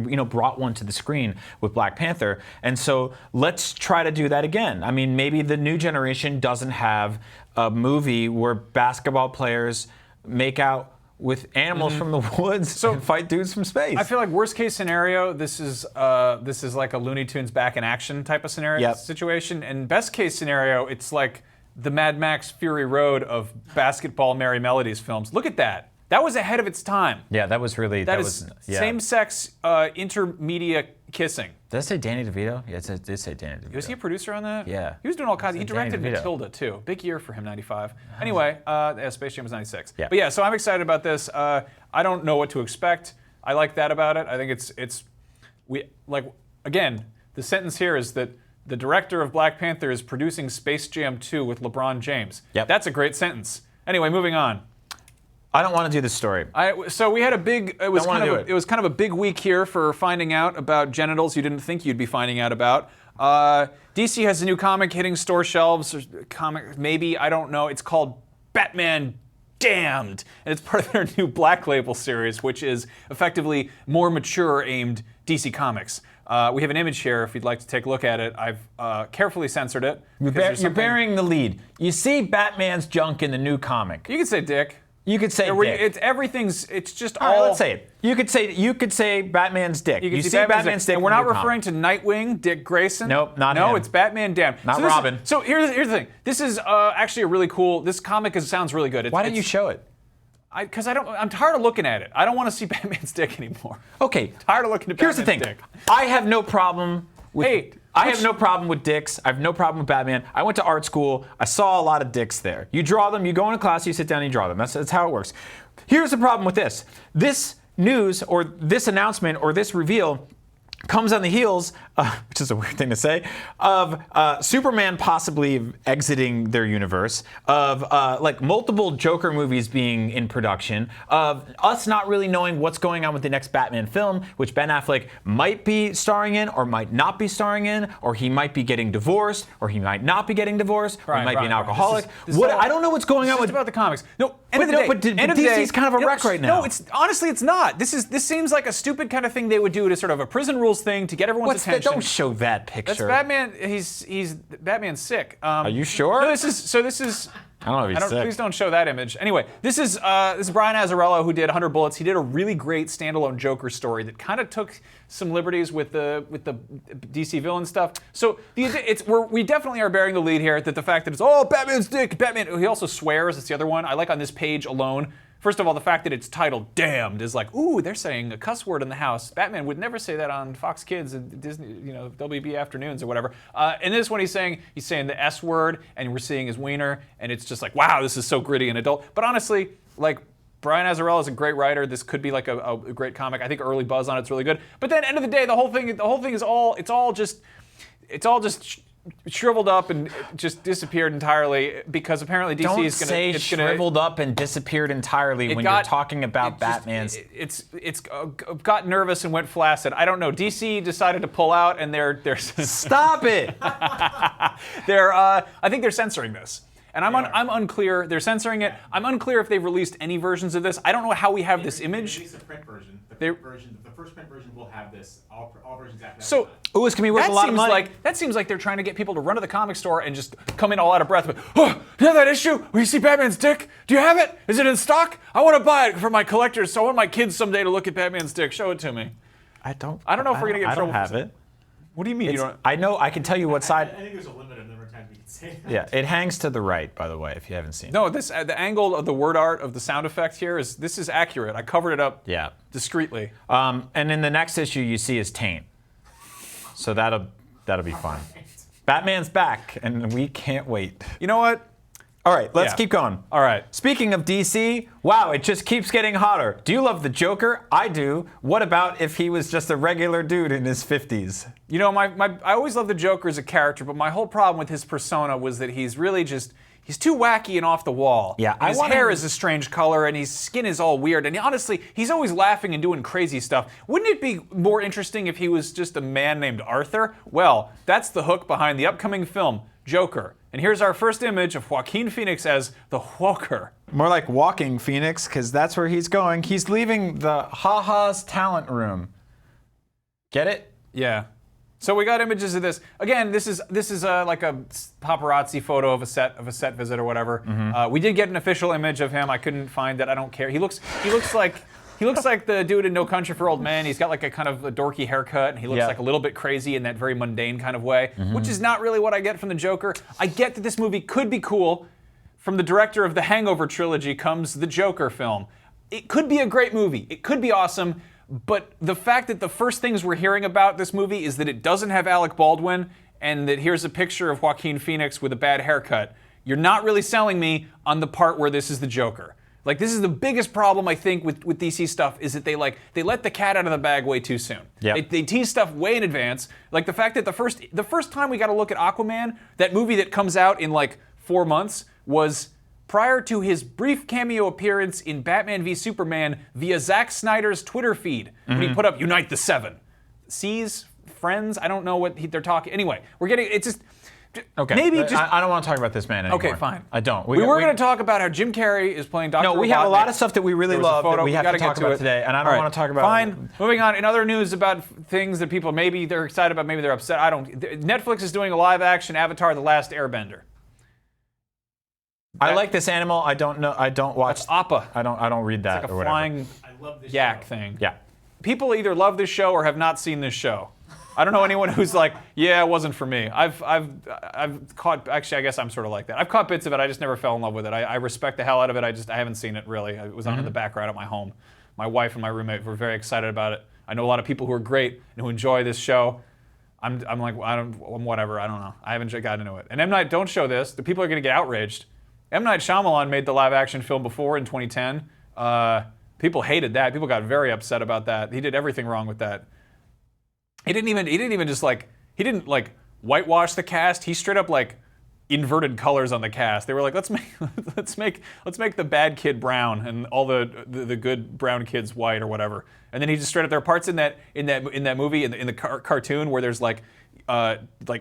you know, brought one to the screen with Black Panther, and so let's try to do that again. I mean, maybe the new generation doesn't have a movie where basketball players make out with animals from the woods and fight dudes from space. I feel like worst case scenario, this is like a Looney Tunes back in action type of scenario situation, and best case scenario, it's like the Mad Max Fury Road of basketball Merry Melodies films. Look at that. That was ahead of its time. Yeah, that was really that is same-sex intermedia kissing. Did I say Danny DeVito? Yeah, it did say Danny DeVito. Was he a producer on that? Yeah. He was doing all kinds. He directed Matilda too. Big year for him, 95. Anyway, Space Jam was 96. Yeah. But yeah, so I'm excited about this. I don't know what to expect. I like that about it. I think again, the sentence here is that the director of Black Panther is producing Space Jam 2 with LeBron James. Yep. That's a great sentence. Anyway, moving on. I don't want to do this story. So we had a big. It was kind of a big week here for finding out about genitals you didn't think you'd be finding out about. DC has a new comic hitting store shelves. Maybe, I don't know. It's called Batman Damned, and it's part of their new Black Label series, which is effectively more mature-aimed DC Comics. We have an image here if you'd like to take a look at it. I've carefully censored it. You're bearing the lead. You see Batman's junk in the new comic. You could say dick. You could say dick. It's just all right, let's say it. You could say Batman's dick. You see Batman's dick. And we're not referring to Nightwing, Dick Grayson. Nope, not him. No, it's Batman Damned. Not Robin. So here's the thing. This is actually a really cool. This comic sounds really good. Why don't you show it? Because I'm tired of looking at it. I don't want to see Batman's dick anymore. Okay. Tired of looking at Batman's dick. Here's the thing. I have no problem with. I have no problem with dicks. I have no problem with Batman. I went to art school. I saw a lot of dicks there. You draw them, you go into class, you sit down, and you draw them. That's how it works. Here's the problem with this. This news or this announcement or this reveal comes on the heels, which is a weird thing to say, of Superman possibly exiting their universe, of like multiple Joker movies being in production, of us not really knowing what's going on with the next Batman film, which Ben Affleck might be starring in or might not be starring in, or he might be getting divorced, or he might not be getting divorced, or he might be an alcoholic. I don't know what's going on with about the comics. No, but DC's kind of a wreck right now. No, honestly it's not. This seems like a stupid kind of thing they would do to sort of a prison rules thing to get everyone's attention. Don't show that picture. That's Batman. He's Batman's sick. Are you sure? No, this is. I don't know if he's sick. Please don't show that image. Anyway, this is Brian Azzarello who did 100 Bullets. He did a really great standalone Joker story that kind of took some liberties with the DC villain stuff. So we definitely are bearing the lead here. That the fact that it's Batman's dick, Batman. He also swears. It's the other one. I like on this page alone. First of all, the fact that it's titled "Damned" is like, ooh, they're saying a cuss word in the house. Batman would never say that on Fox Kids and Disney, WB afternoons or whatever. And this one he's saying the S word, and we're seeing his wiener, and it's just like, wow, this is so gritty and adult. But honestly, like, Brian Azzarello is a great writer. This could be like a great comic. I think early buzz on it's really good. But then, end of the day, the whole thing is all just shriveled up and just disappeared entirely because apparently DC is going to shriveled up and disappeared entirely when you're talking about Batman's. It's got nervous and went flaccid. I don't know. DC decided to pull out and they're stop it. I think they're censoring this. And I'm unclear. They're censoring it. I'm unclear if they've released any versions of this. I don't know how we have this image. They released a print version. The first print version will have this. All versions after that. So, it's gonna be worth a lot of money. That seems like they're trying to get people to run to the comic store and just come in all out of breath. But, you have that issue where you see Batman's dick? Do you have it? Is it in stock? I want to buy it for my collectors. So I want my kids someday to look at Batman's dick. Show it to me. I don't know if we're gonna get in trouble. I don't have it. What do you mean you don't? I know. I can tell you what side. I think there's a limit of number of times we can Yeah, it hangs to the right, by the way, if you haven't seen it. No, this the angle of the word art of the sound effect here is accurate. I covered it up discreetly. And in the next issue, you see his taint. So that'll be fun. Batman's back, and we can't wait. You know what? All right, let's keep going. All right. Speaking of DC, wow, it just keeps getting hotter. Do you love the Joker? I do. What about if he was just a regular dude in his 50s? You know, I always loved the Joker as a character, but my whole problem with his persona was that he's really he's too wacky and off the wall. Yeah, his hair is a strange color, and his skin is all weird. And honestly, he's always laughing and doing crazy stuff. Wouldn't it be more interesting if he was just a man named Arthur? Well, that's the hook behind the upcoming film, Joker. And here's our first image of Joaquin Phoenix as the Joker. More like walking Phoenix, because that's where he's going. He's leaving the Ha-Ha's talent room. Get it? Yeah. So we got images of this. Again, this is like a paparazzi photo of a set visit or whatever. We did get an official image of him. I couldn't find it. I don't care. He looks like the dude in No Country for Old Men. He's got like a kind of a dorky haircut, and he looks like a little bit crazy in that very mundane kind of way, which is not really what I get from the Joker. I get that this movie could be cool. From the director of the Hangover trilogy comes the Joker film. It could be a great movie. It could be awesome. But the fact that the first things we're hearing about this movie is that it doesn't have Alec Baldwin, and that here's a picture of Joaquin Phoenix with a bad haircut, you're not really selling me on the part where this is the Joker. Like, this is the biggest problem, I think, with DC stuff, is that they let the cat out of the bag way too soon. Yep. They tease stuff way in advance. Like the fact that the first time we got to look at Aquaman, that movie that comes out in like 4 months, was prior to his brief cameo appearance in Batman v Superman via Zack Snyder's Twitter feed, when he put up Unite the Seven. Sees, friends, I don't know what they're talking. Anyway, it's just... Okay. Maybe just. I don't want to talk about this man anymore. Okay, fine. I don't. We were going to talk about how Jim Carrey is playing Dr. No, we have a lot of stuff that we really love that we have to talk about it today, and I don't want to talk about. Fine. Moving on. In other news about things that people maybe they're excited about, maybe they're upset. I don't. Netflix is doing a live-action Avatar: The Last Airbender. I like this animal. I don't know. I don't watch. It's Appa. I don't read that It's like or a whatever. flying yak thing. Yeah. People either love this show or have not seen this show. I don't know anyone who's like, yeah, it wasn't for me. I've caught, actually, I guess I'm sort of like that. I've caught bits of it. I just never fell in love with it. I respect the hell out of it. I haven't seen it really. It was on in the background at my home. My wife and my roommate were very excited about it. I know a lot of people who are great and who enjoy this show. I'm like, I'm whatever. I don't know. I haven't gotten into it. And M. Night, don't show this. The people are going to get outraged. M. Night Shyamalan made the live-action film before in 2010. People hated that. People got very upset about that. He did everything wrong with that. He didn't even whitewash the cast. He straight up like inverted colors on the cast. They were like, let's make the bad kid brown and all the good brown kids white or whatever. And then he just straight up, there are parts in that movie in the cartoon where there's like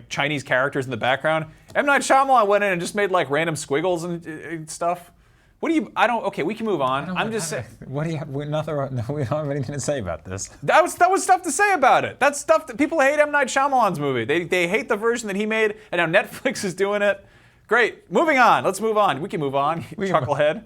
Chinese characters in the background. M. Night Shyamalan went in and just made like random squiggles and stuff. Okay, we can move on. I'm just saying. What do you have? We don't have anything to say about this. That was stuff to say about it. That's stuff that people hate M. Night Shyamalan's movie. They hate the version that he made, and now Netflix is doing it. Great. Moving on. Let's move on. We can move on, chucklehead.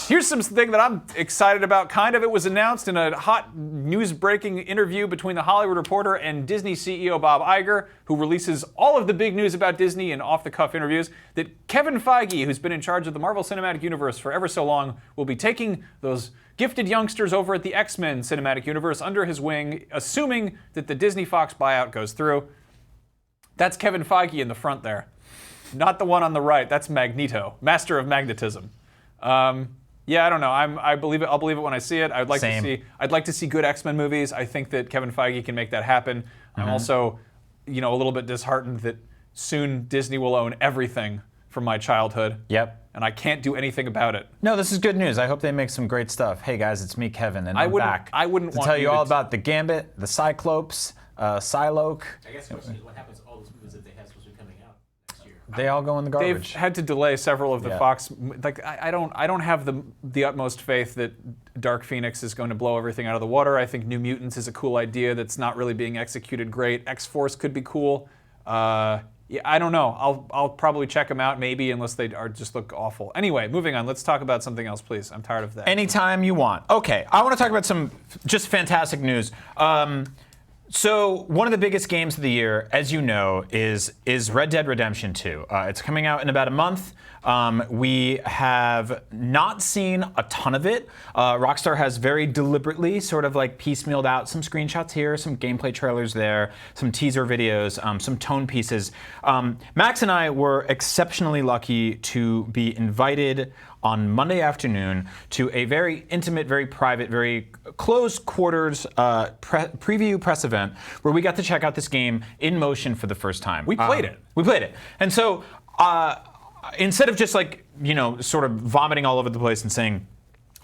Here's something that I'm excited about, kind of. It was announced in a hot news-breaking interview between The Hollywood Reporter and Disney CEO Bob Iger, who releases all of the big news about Disney in off-the-cuff interviews, that Kevin Feige, who's been in charge of the Marvel Cinematic Universe for ever so long, will be taking those gifted youngsters over at the X-Men Cinematic Universe under his wing, assuming that the Disney-Fox buyout goes through. That's Kevin Feige in the front there. Not the one on the right. That's Magneto, master of magnetism. Yeah, I don't know. I believe it. I'll believe it when I see it. I'd like to see good X-Men movies. I think that Kevin Feige can make that happen. I'm also, a little bit disheartened that soon Disney will own everything from my childhood. Yep. And I can't do anything about it. No, this is good news. I hope they make some great stuff. Hey guys, it's me, Kevin, and I'm back. I wouldn't to want tell you all about the Gambit, the Cyclops, Psylocke. I guess the question is, what happens to all those movies that they have supposed to be coming out next year? They all go in the garbage. They've had to delay several of the Fox. Like I don't have the utmost faith that Dark Phoenix is going to blow everything out of the water. I think New Mutants is a cool idea that's not really being executed great. X-Force could be cool. Yeah, I don't know. I'll probably check them out maybe, unless they just look awful. Anyway, moving on. Let's talk about something else, please. I'm tired of that. Anytime you want. Okay, I want to talk about some just fantastic news. So one of the biggest games of the year, as you know, is Red Dead Redemption 2. It's coming out in about a month. We have not seen a ton of it. Rockstar has very deliberately sort of like piecemealed out some screenshots here, some gameplay trailers there, some teaser videos, some tone pieces. Max and I were exceptionally lucky to be invited on Monday afternoon to a very intimate, very private, very close quarters preview press event where we got to check out this game in motion for the first time. We played it. We played it. And so instead of just like, sort of vomiting all over the place and saying,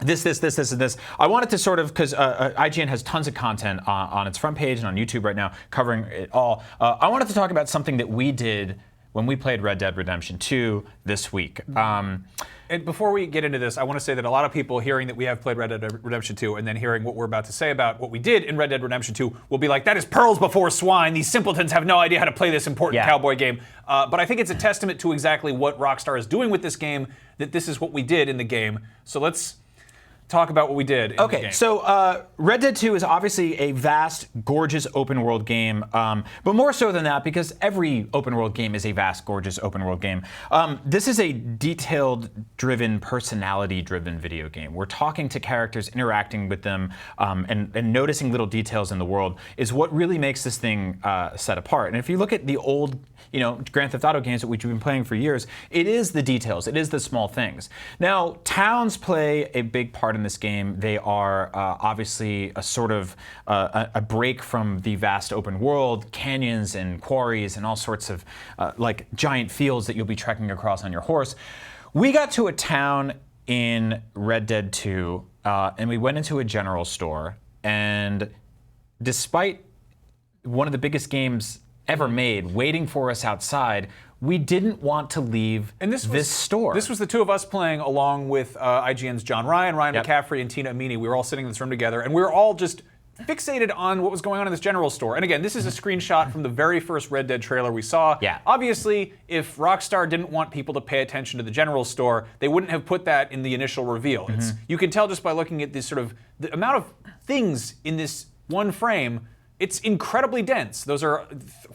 this, and this. I wanted to sort of, because IGN has tons of content on its front page and on YouTube right now covering it all. I wanted to talk about something that we did when we played Red Dead Redemption 2 this week. And before we get into this, I want to say that a lot of people hearing that we have played Red Dead Redemption 2 and then hearing what we're about to say about what we did in Red Dead Redemption 2 will be like, that is pearls before swine. These simpletons have no idea how to play this important cowboy game. But I think it's a testament to exactly what Rockstar is doing with this game, that this is what we did in the game. So let's talk about what we did in the game. So Red Dead 2 is obviously a vast, gorgeous open world game, but more so than that because every open world game is a vast, gorgeous open world game. This is a detailed-driven, personality-driven video game. We're talking to characters, interacting with them, and noticing little details in the world is what really makes this thing set apart. And if you look at the old Grand Theft Auto games that we've been playing for years, it is the details, it is the small things. Now, towns play a big part in this game. They are obviously a sort of a break from the vast open world, canyons and quarries and all sorts of like giant fields that you'll be trekking across on your horse. We got to a town in Red Dead 2 and we went into a general store, and despite one of the biggest games ever made waiting for us outside, we didn't want to leave this store. This was the two of us playing along with IGN's John Ryan, McCaffrey, and Tina Amini. We were all sitting in this room together, and we were all just fixated on what was going on in this general store. And again, this is a screenshot from the very first Red Dead trailer we saw. Obviously, if Rockstar didn't want people to pay attention to the general store, they wouldn't have put that in the initial reveal. You can tell just by looking at this sort of the amount of things in this one frame. It's incredibly dense. Those are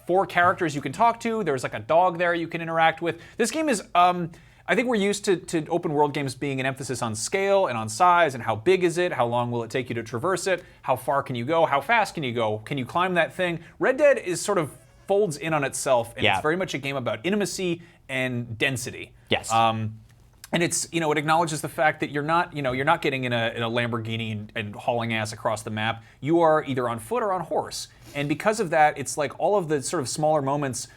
4 characters you can talk to. There's like a dog there you can interact with. This game is, I think we're used to open world games being an emphasis on scale and on size and how big is it, how long will it take you to traverse it, how far can you go, how fast can you go, can you climb that thing. Red Dead is sort of folds in on itself, and it's very much a game about intimacy and density. And it's, it acknowledges the fact that you're not getting in a Lamborghini and hauling ass across the map. You are either on foot or on horse. And because of that, it's like all of the sort of smaller moments,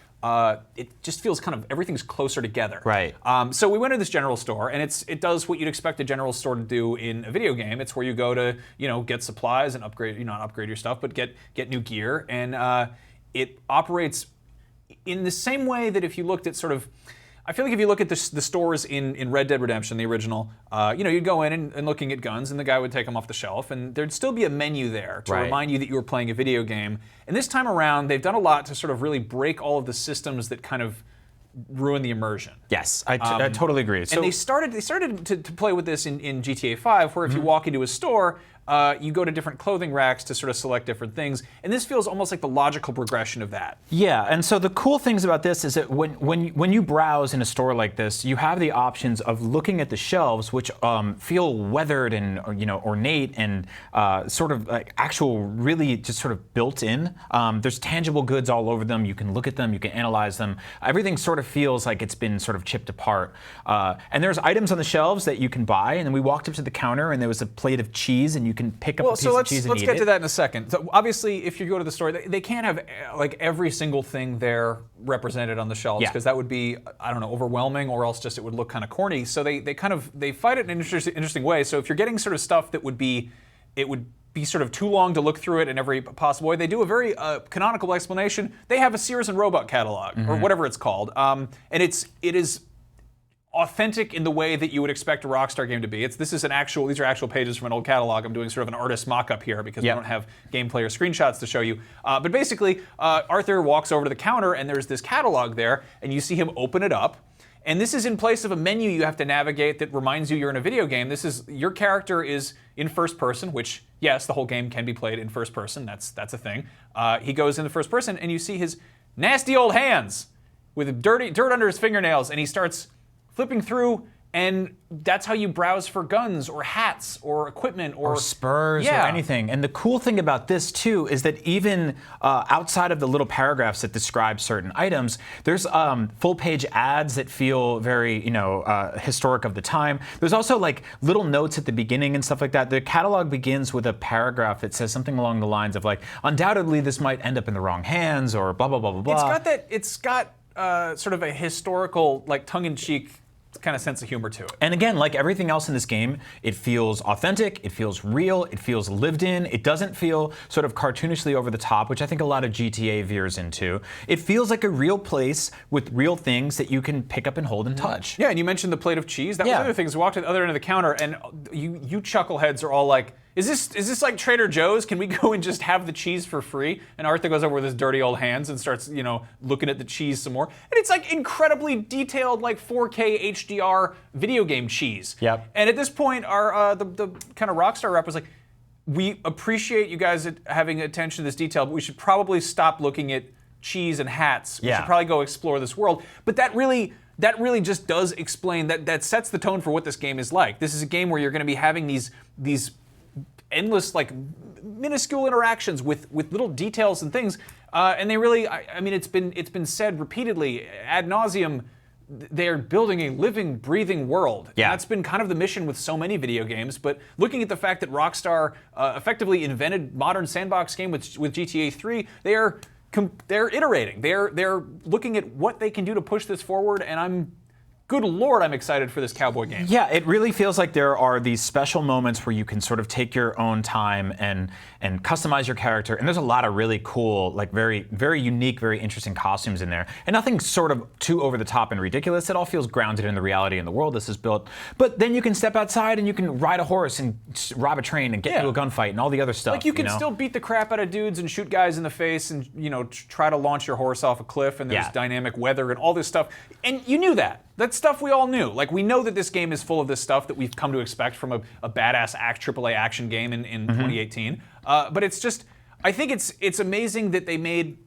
it just feels kind of, everything's closer together. So we went to this general store, and it does what you'd expect a general store to do in a video game. It's where you go to, get supplies and upgrade, not upgrade your stuff, but get new gear. And it operates in the same way that if you looked at sort of, I feel like if you look at the stores in Red Dead Redemption, the original, you'd go in and looking at guns, and the guy would take them off the shelf, and there'd still be a menu there to remind you that you were playing a video game. And this time around, they've done a lot to sort of really break all of the systems that kind of ruin the immersion. I totally agree. So, and they started to play with this in GTA 5, where if you walk into a store, you go to different clothing racks to sort of select different things, and this feels almost like the logical progression of that. And so the cool things about this is that when you browse in a store like this, you have the options of looking at the shelves, which feel weathered and ornate and sort of like actual, really just sort of built in. There's tangible goods all over them. You can look at them, you can analyze them. Everything sort of feels like it's been sort of chipped apart. And there's items on the shelves that you can buy, and then we walked up to the counter, and there was a plate of cheese, and you can pick up a piece of cheese and eat it. Let's get to that in a second. So obviously, if you go to the store, they can't have like every single thing there represented on the shelves, because that would be, I don't know, overwhelming, or else just it would look kind of corny. So they fight it in an interesting way. So if you're getting sort of stuff that would be sort of too long to look through it in every possible way, they do a very canonical explanation. They have a Sears and Roebuck catalog, or whatever it's called, and it is authentic in the way that you would expect a Rockstar game to be. These are actual pages from an old catalog. I'm doing sort of an artist mock-up here because we don't have gameplay or screenshots to show you. But basically, Arthur walks over to the counter, and there's this catalog there, and you see him open it up, And this is in place of a menu you have to navigate that reminds you you're in a video game. Your character is in first person, which, yes, the whole game can be played in first person. That's a thing. He goes into first person, and you see his nasty old hands with dirt under his fingernails, and he starts flipping through. And that's how you browse for guns or hats or equipment or spurs or anything. And the cool thing about this too is that even outside of the little paragraphs that describe certain items, there's full page ads that feel very, historic of the time. There's also like little notes at the beginning and stuff like that. The catalog begins with a paragraph that says something along the lines of like, undoubtedly this might end up in the wrong hands or blah blah blah blah blah. It's got sort of a historical, like tongue-in-cheek kind of sense of humor to it. And again, like everything else in this game, it feels authentic, it feels real, it feels lived in. It doesn't feel sort of cartoonishly over the top, which I think a lot of GTA veers into. It feels like a real place with real things that you can pick up and hold and touch. Yeah, and you mentioned the plate of cheese. That was other things. We walked to the other end of the counter, and you chuckleheads are all like, Is this like Trader Joe's? Can we go and just have the cheese for free? And Arthur goes over with his dirty old hands and starts, looking at the cheese some more. And it's like incredibly detailed, like 4K HDR video game cheese. Yep. And at this point, our the kind of Rockstar rep was like, we appreciate you guys having attention to this detail, but we should probably stop looking at cheese and hats. We should probably go explore this world. But that really just does explain, that sets the tone for what this game is like. This is a game where you're going to be having these endless, like, minuscule interactions with little details and things, and they really, I mean, it's been said repeatedly ad nauseum. They're building a living, breathing world. Yeah. And that's been kind of the mission with so many video games. But looking at the fact that Rockstar effectively invented modern sandbox game with GTA 3, they're iterating. They're looking at what they can do to push this forward, and good Lord, I'm excited for this cowboy game. Yeah, it really feels like there are these special moments where you can sort of take your own time and customize your character. And there's a lot of really cool, like very, very unique, very interesting costumes in there. And nothing sort of too over the top and ridiculous. It all feels grounded in the reality and the world this is built. But then you can step outside and you can ride a horse and rob a train and get into a gunfight and all the other stuff. Like you can still beat the crap out of dudes and shoot guys in the face and try to launch your horse off a cliff, and there's dynamic weather and all this stuff. And you knew that. That's stuff we all knew. Like, we know that this game is full of this stuff that we've come to expect from a badass AAA action game in 2018. But it's just, I think it's amazing that they made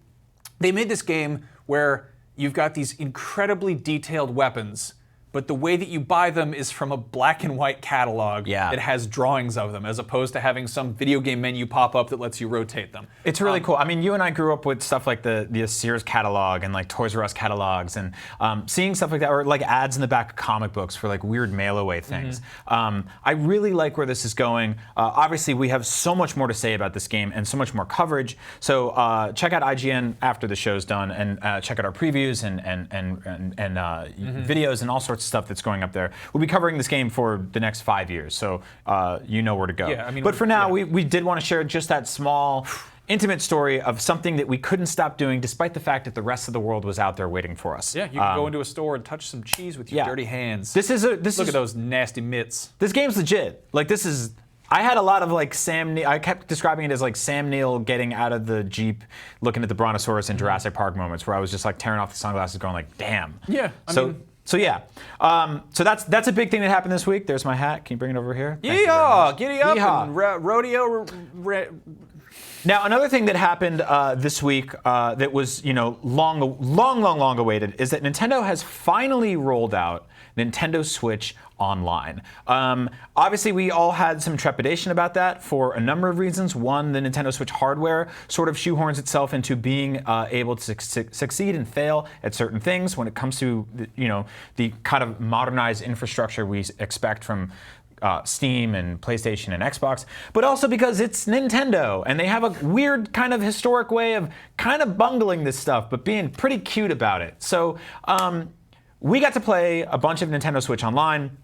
this game where you've got these incredibly detailed weapons, but the way that you buy them is from a black and white catalog that has drawings of them, as opposed to having some video game menu pop up that lets you rotate them. It's really cool. I mean, you and I grew up with stuff like the Sears catalog and like Toys R Us catalogs, and seeing stuff like that, or like ads in the back of comic books for like weird mail-away things. I really like where this is going. Obviously, we have so much more to say about this game and so much more coverage. So check out IGN after the show's done, and check out our previews and videos and all sorts of stuff that's going up there. We'll be covering this game for the next 5 years, so you know where to go. Yeah, I mean, but for now, we did want to share just that small, intimate story of something that we couldn't stop doing, despite the fact that the rest of the world was out there waiting for us. Yeah, you can go into a store and touch some cheese with your dirty hands. Look at those nasty mitts. This game's legit. Like, this is. I had a lot of like Sam Neill. I kept describing it as like Sam Neill getting out of the Jeep, looking at the Brontosaurus in Jurassic Park moments, where I was just like tearing off the sunglasses, going like, "Damn." Yeah. So that's a big thing that happened this week. There's my hat. Can you bring it over here? Yeehaw! Giddy up and rodeo. Now, another thing that happened this week that was, long awaited is that Nintendo has finally rolled out Nintendo Switch Online. Obviously, we all had some trepidation about that for a number of reasons. One, the Nintendo Switch hardware sort of shoehorns itself into being able to succeed and fail at certain things when it comes to the kind of modernized infrastructure we expect from Steam and PlayStation and Xbox, but also because it's Nintendo and they have a weird kind of historic way of kind of bungling this stuff, but being pretty cute about it. So we got to play a bunch of Nintendo Switch Online.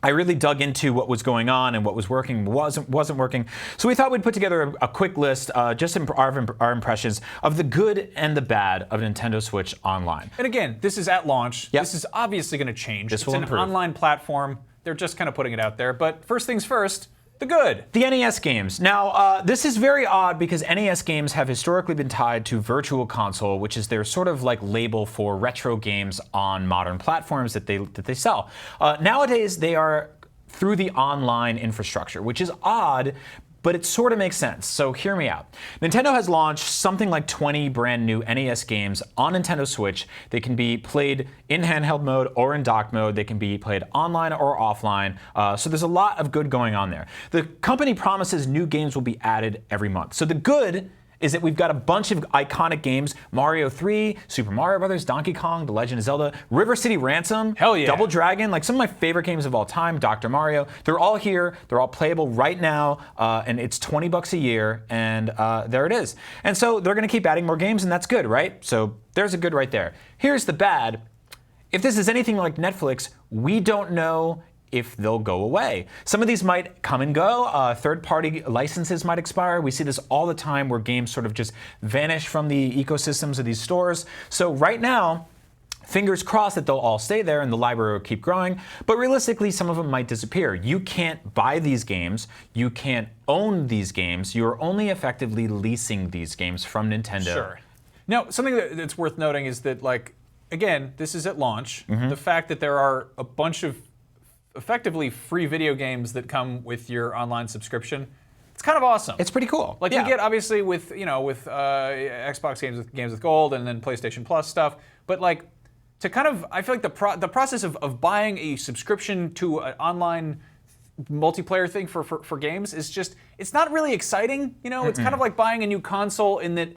I really dug into what was going on and what was working, wasn't working. So we thought we'd put together a quick list, just our impressions of the good and the bad of Nintendo Switch Online. And again, this is at launch. Yep. This is obviously going to change. This will improve. It's an online platform. They're just kind of putting it out there. But first things first, The good. The NES games. Now, this is very odd because NES games have historically been tied to Virtual Console, which is their sort of like label for retro games on modern platforms that they sell. Nowadays, they are through the online infrastructure, which is odd, but it sort of makes sense. So hear me out. Nintendo has launched something like 20 brand new NES games on Nintendo Switch. They can be played in handheld mode or in dock mode. They can be played online or offline. So there's a lot of good going on there. The company promises new games will be added every month. So the good is that we've got a bunch of iconic games: Mario 3, Super Mario Brothers, Donkey Kong, The Legend of Zelda, River City Ransom, Hell yeah. Double Dragon, like some of my favorite games of all time, Dr. Mario. They're all here. They're all playable right now, and it's $20 a year, and there it is. And so they're going to keep adding more games, and that's good, right? So there's a good right there. Here's the bad. If this is anything like Netflix, we don't know if they'll go away. Some of these might come and go. Third-party licenses might expire. We see this all the time where games sort of just vanish from the ecosystems of these stores. So right now, fingers crossed that they'll all stay there and the library will keep growing, but realistically some of them might disappear. You can't buy these games, you can't own these games, you're only effectively leasing these games from Nintendo. Sure. Now, something that's worth noting is that, like, again, this is at launch. The fact that there are a bunch of effectively free video games that come with your online subscription, it's kind of awesome. It's pretty cool. Like you get obviously with Xbox games with gold and then PlayStation Plus stuff, but like to kind of, I feel like the process of buying a subscription to an online multiplayer thing for games is just, it's not really exciting. You know, it's kind of like buying a new console in that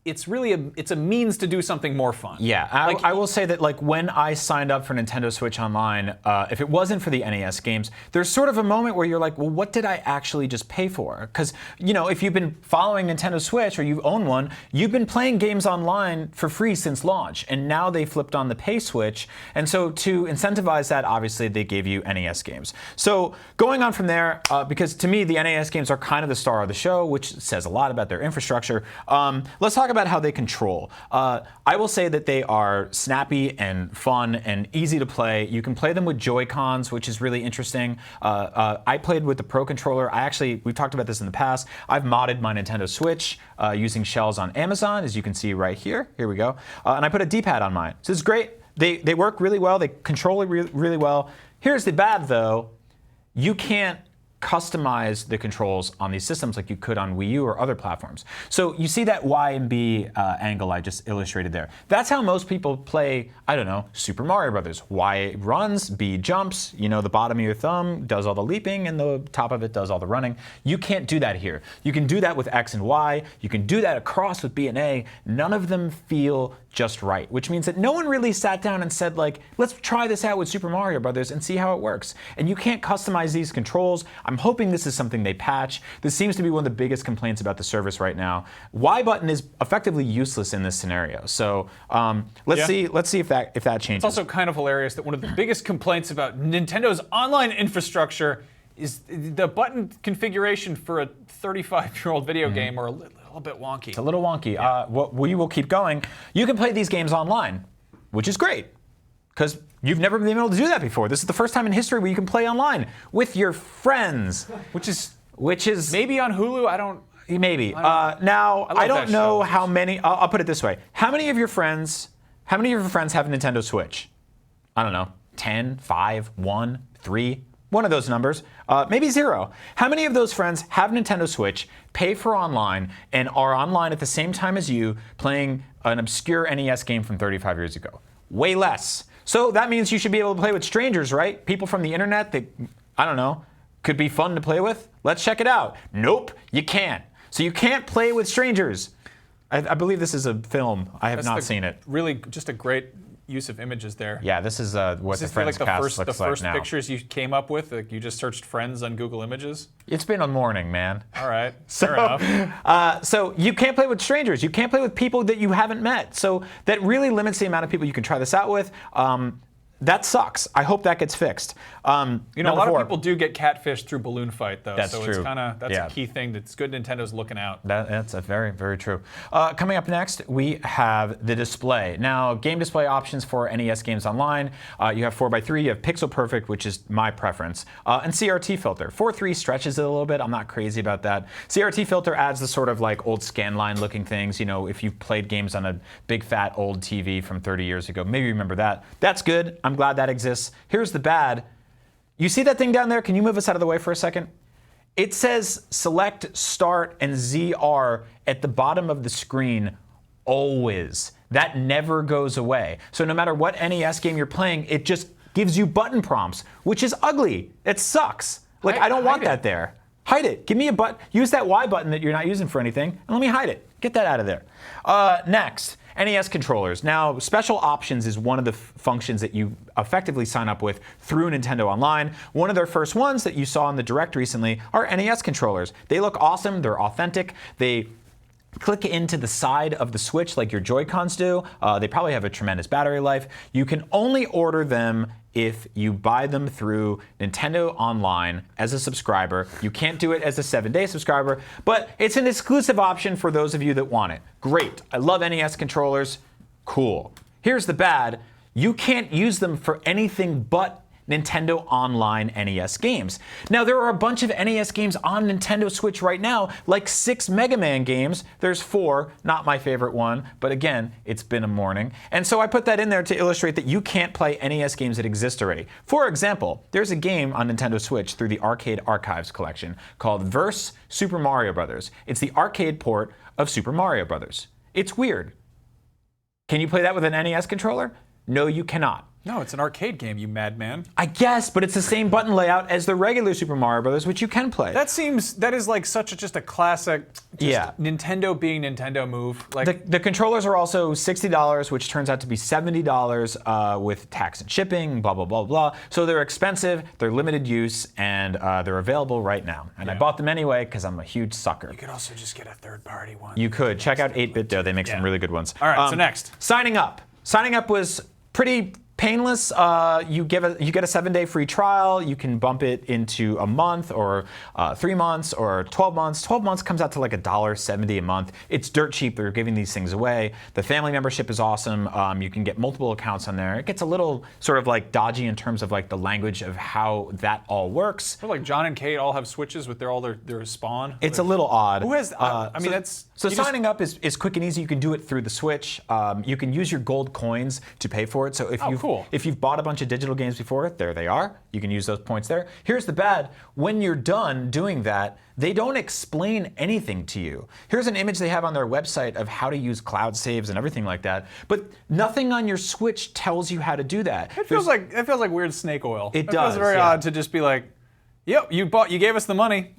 it's really a means to do something more fun. Yeah, I will say that, like, when I signed up for Nintendo Switch Online, if it wasn't for the NES games, there's sort of a moment where you're like, well, what did I actually just pay for? Because, you know, if you've been following Nintendo Switch or you own one, you've been playing games online for free since launch, and now they flipped on the pay switch. And so to incentivize that, obviously, they gave you NES games. So going on from there, because to me, the NES games are kind of the star of the show, which says a lot about their infrastructure. Let's talk about how they control. I will say that they are snappy and fun and easy to play. You can play them with Joy-Cons, which is really interesting. I played with the Pro Controller. We've talked about this in the past. I've modded my Nintendo Switch using shells on Amazon, as you can see right here. Here we go. And I put a D-pad on mine. So it's great. They work really well. They control it really well. Here's the bad, though. You can't customize the controls on these systems like you could on Wii U or other platforms. So you see that Y and B angle I just illustrated there. That's how most people play, I don't know, Super Mario Brothers. Y runs, B jumps, you know, the bottom of your thumb does all the leaping and the top of it does all the running. You can't do that here. You can do that with X and Y. You can do that across with B and A. None of them feel just right, which means that no one really sat down and said, like, let's try this out with Super Mario Brothers and see how it works. And you can't customize these controls. I'm hoping this is something they patch. This seems to be one of the biggest complaints about the service right now. Y button is effectively useless in this scenario. So let's see if that changes. It's also kind of hilarious that one of the biggest complaints about Nintendo's online infrastructure is the button configuration for a 35-year-old video game are a little bit wonky. It's a little wonky. Yeah. We will keep going. You can play these games online, which is great, because you've never been able to do that before. This is the first time in history where you can play online with your friends, which is maybe on Hulu. I don't. Maybe. Now I don't know how many. I'll put it this way: how many of your friends have Nintendo Switch? I don't know. 10, 5, 1, 3. One of those numbers, maybe 0. How many of those friends have Nintendo Switch, pay for online, and are online at the same time as you playing an obscure NES game from 35 years ago? Way less. So that means you should be able to play with strangers, right? People from the internet that, I don't know, could be fun to play with. Let's check it out. Nope, you can't. So you can't play with strangers. I believe this is a film. I have not seen it. Really, just a great use of images there. Yeah, this is what the Friends cast looks like now. The first pictures you came up with, like you just searched Friends on Google Images? It's been a morning, man. All right, fair enough. So you can't play with strangers. You can't play with people that you haven't met. So that really limits the amount of people you can try this out with. that sucks. I hope that gets fixed. You know, a Number lot 4. of people do get catfished through Balloon Fight, though. That's so true. it's kind of Yeah. a key thing. That's good. Nintendo's looking out. That's a very, very true. Coming up next, we have the display. Now, game display options for NES games online. You have 4:3. You have Pixel Perfect, which is my preference, and CRT filter. 4:3 stretches it a little bit. I'm not crazy about that. CRT filter adds the sort of like old scanline looking things. You know, if you've played games on a big fat old TV from 30 years ago, maybe you remember that. That's good. I'm glad that exists. Here's the bad. You see that thing down there? Can you move us out of the way for a second? It says select, start, and ZR at the bottom of the screen always. That never goes away. So no matter what NES game you're playing, it just gives you button prompts, which is ugly. It sucks. Like, I don't want that there. Hide it. Give me a button. Use that Y button that you're not using for anything, and let me hide it. Get that out of there. Next. NES controllers. Now, special options is one of the functions that you effectively sign up with through Nintendo Online. One of their first ones that you saw in the Direct recently are NES controllers. They look awesome. They're authentic. They click into the side of the Switch like your Joy-Cons do. They probably have a tremendous battery life. You can only order them if you buy them through Nintendo Online as a subscriber. You can't do it as a 7-day subscriber, but it's an exclusive option for those of you that want it. Great. I love NES controllers. Cool. Here's the bad. You can't use them for anything but Nintendo Online NES games. Now, there are a bunch of NES games on Nintendo Switch right now, like 6 Mega Man games. There's 4, not my favorite one, but again, it's been a morning. And so I put that in there to illustrate that you can't play NES games that exist already. For example, there's a game on Nintendo Switch through the Arcade Archives collection called Verse Super Mario Bros. It's the arcade port of Super Mario Bros. It's weird. Can you play that with an NES controller? No, you cannot. No, it's an arcade game, you madman. I guess, but it's the same button layout as the regular Super Mario Bros., which you can play. That is like just a classic Nintendo being Nintendo move. Like the controllers are also $60, which turns out to be $70 with tax and shipping, blah, blah, blah, blah. So they're expensive, they're limited use, and they're available right now. And I bought them anyway because I'm a huge sucker. You could also just get a third-party one. You could. Check out 8BitDo. They make some really good ones. All right, so next. Signing up. Signing up was pretty painless. You get a 7-day free trial. You can bump it into a month or 3 months or 12 months. 12 months comes out to like $1.70 a month. It's dirt cheap. They're giving these things away. The family membership is awesome. You can get multiple accounts on there. It gets a little sort of like dodgy in terms of like the language of how that all works. So like John and Kate all have Switches with all their spawn. It's a little odd. Who has? I mean, that's so signing up is quick and easy. You can do it through the Switch. You can use your gold coins to pay for it. So if you've bought a bunch of digital games before, there they are. You can use those points there. Here's the bad. When you're done doing that, they don't explain anything to you. Here's an image they have on their website of how to use cloud saves and everything like that. But nothing on your Switch tells you how to do that. It feels like weird snake oil. It does. Feels very odd to just be like, yep, you gave us the money.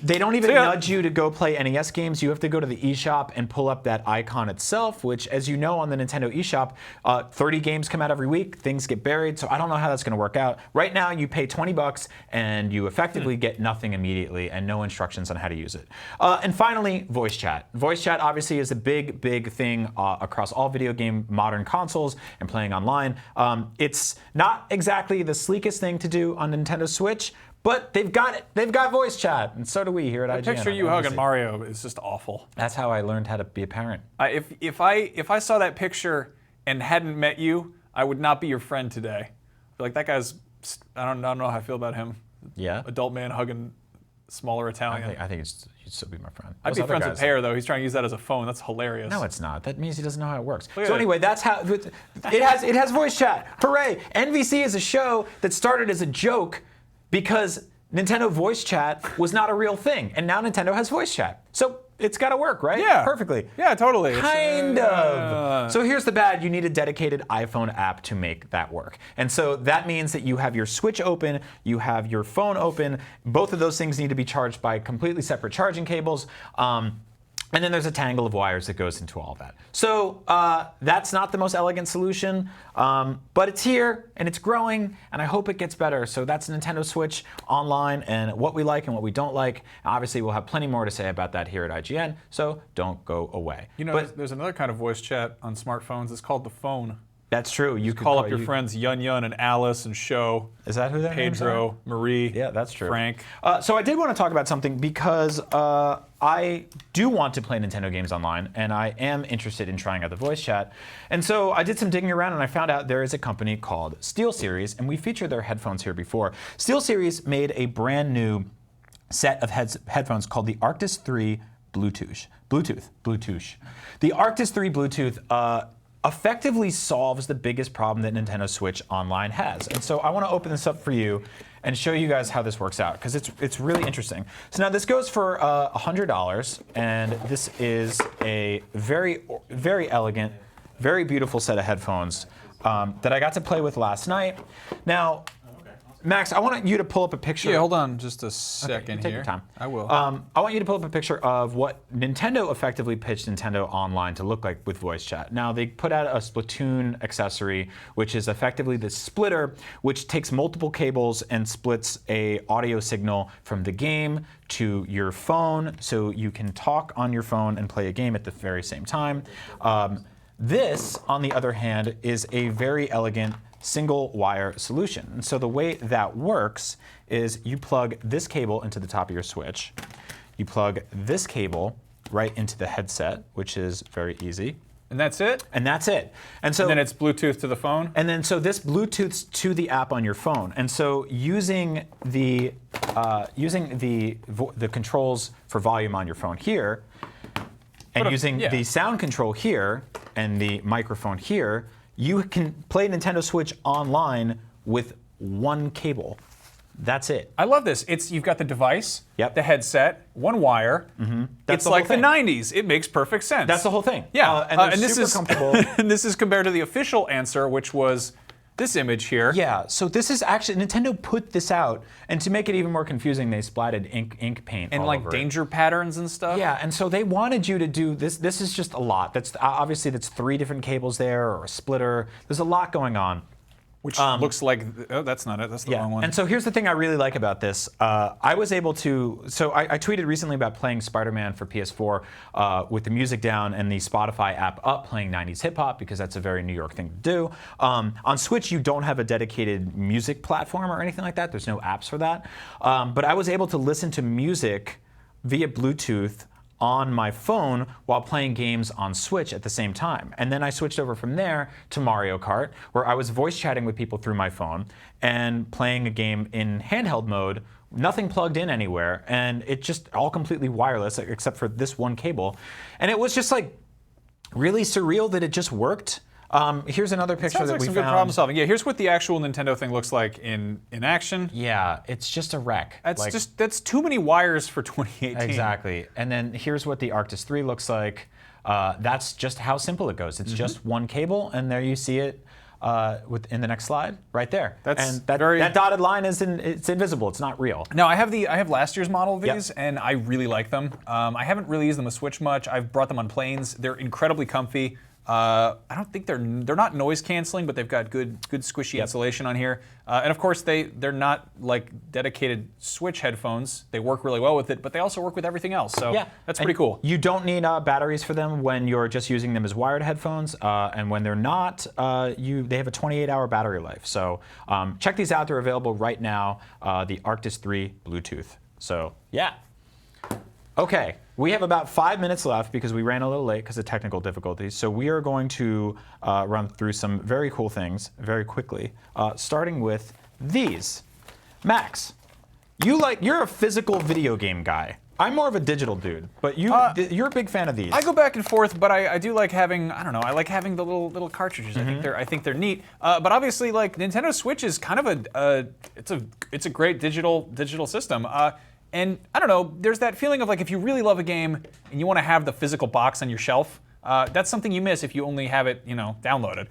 They don't even nudge you to go play NES games. You have to go to the eShop and pull up that icon itself, which, as you know, on the Nintendo eShop, 30 games come out every week. Things get buried, so I don't know how that's going to work out. Right now, you pay $20 and you effectively get nothing immediately and no instructions on how to use it. And finally, voice chat. Voice chat obviously is a big, big thing across all video game modern consoles and playing online. It's not exactly the sleekest thing to do on Nintendo Switch, but they've got it. They've got voice chat, and so do we here at IGN. The picture you hugging Mario is just awful. That's how I learned how to be a parent. If I saw that picture and hadn't met you, I would not be your friend today. I feel like that guy's. I don't know how I feel about him. Yeah. Adult man hugging smaller Italian. I think he'd still be my friend. I'd be friends with Pear though. He's trying to use that as a phone. That's hilarious. No, it's not. That means he doesn't know how it works. So anyway, that's how it has voice chat. Hooray! NVC is a show that started as a joke because Nintendo voice chat was not a real thing, and now Nintendo has voice chat. So it's got to work, right? Yeah. Perfectly. Yeah, totally. Kind of. So here's the bad. You need a dedicated iPhone app to make that work. And so that means that you have your Switch open, you have your phone open. Both of those things need to be charged by completely separate charging cables. And then there's a tangle of wires that goes into all of that. So that's not the most elegant solution, but it's here and it's growing, and I hope it gets better. So that's Nintendo Switch Online and what we like and what we don't like. Obviously, we'll have plenty more to say about that here at IGN, so don't go away. You know, there's another kind of voice chat on smartphones. It's called the phone. That's true. You could call up your friends Yun Yun and Alice and show. Is that who their names Pedro, are? Marie. Yeah, that's true. Frank. So I did want to talk about something because I do want to play Nintendo games online, and I am interested in trying out the voice chat. And so I did some digging around, and I found out there is a company called SteelSeries, and we featured their headphones here before. SteelSeries made a brand new set of headphones called the Arctis 3 Bluetooth. The Arctis 3 Bluetooth effectively solves the biggest problem that Nintendo Switch Online has. And so I want to open this up for you and show you guys how this works out, because it's really interesting. So now this goes for $100, and this is a very, very elegant, very beautiful set of headphones that I got to play with last night. Now, Max, I want you to pull up a picture. Yeah, hold on just a second take here. your time. I will. I want you to pull up a picture of what Nintendo effectively pitched Nintendo Online to look like with voice chat. Now, they put out a Splatoon accessory, which is effectively the splitter, which takes multiple cables and splits a audio signal from the game to your phone, so you can talk on your phone and play a game at the very same time. This, on the other hand, is a very elegant single wire solution. And so the way that works is you plug this cable into the top of your Switch. You plug this cable right into the headset, which is very easy. And that's it? And that's it. And so then it's Bluetooth to the phone? And then so this Bluetooths to the app on your phone. And so using the controls for volume on your phone here, and using the sound control here and the microphone here, you can play Nintendo Switch Online with one cable. That's it. I love this. You've got the device, Yep. the headset, one wire. That's It's the like whole the thing. 90s. It makes perfect sense. That's the whole thing. Yeah, and they're this super is comfortable. and this is compared to the official answer, which was this image here. Yeah, so this is actually, Nintendo put this out, and to make it even more confusing, they splatted ink paint And all like over danger patterns and stuff. Yeah, and so they wanted you to do this. This is just a lot. That's obviously that's 3 different cables there, or a splitter. There's a lot going on. Which looks like, oh, that's not it. That's the wrong one. And so here's the thing I really like about this. I was able to, so I tweeted recently about playing Spider-Man for PS4 with the music down and the Spotify app up, playing 90s hip hop, because that's a very New York thing to do. On Switch, you don't have a dedicated music platform or anything like that. There's no apps for that. But I was able to listen to music via Bluetooth on my phone while playing games on Switch at the same time. And then I switched over from there to Mario Kart, where I was voice chatting with people through my phone and playing a game in handheld mode, nothing plugged in anywhere, and it just all completely wireless except for this one cable. And it was just like really surreal that it just worked. Here's another picture Sounds that like we some found. good problem solving. Yeah, here's what the actual Nintendo thing looks like in action. Yeah, it's just a wreck. That's too many wires for 2018. Exactly. And then here's what the Arctis 3 looks like. That's just how simple it goes. It's just one cable, and there you see it in the next slide, right there. That dotted line it's invisible. It's not real. Now I have last year's model of these, and I really like them. I haven't really used them with Switch much. I've brought them on planes. They're incredibly comfy. I don't think they're not noise canceling, but they've got good squishy insulation on here. And of course they're not like dedicated Switch headphones. They work really well with it, but they also work with everything else. So that's pretty cool. You don't need batteries for them when you're just using them as wired headphones, and when they're not, they have a 28-hour battery life. So check these out. They're available right now. The Arctis 3 Bluetooth. So yeah. Okay, we have about 5 minutes left because we ran a little late because of technical difficulties. So we are going to run through some very cool things very quickly, starting with these. Max, you're a physical video game guy. I'm more of a digital dude, but you're a big fan of these. I go back and forth, but I do like having, I don't know, I like having the little cartridges. I think they're neat. But obviously, like Nintendo Switch is kind of it's a great digital system. And I don't know, there's that feeling of like if you really love a game and you want to have the physical box on your shelf, that's something you miss if you only have it, downloaded.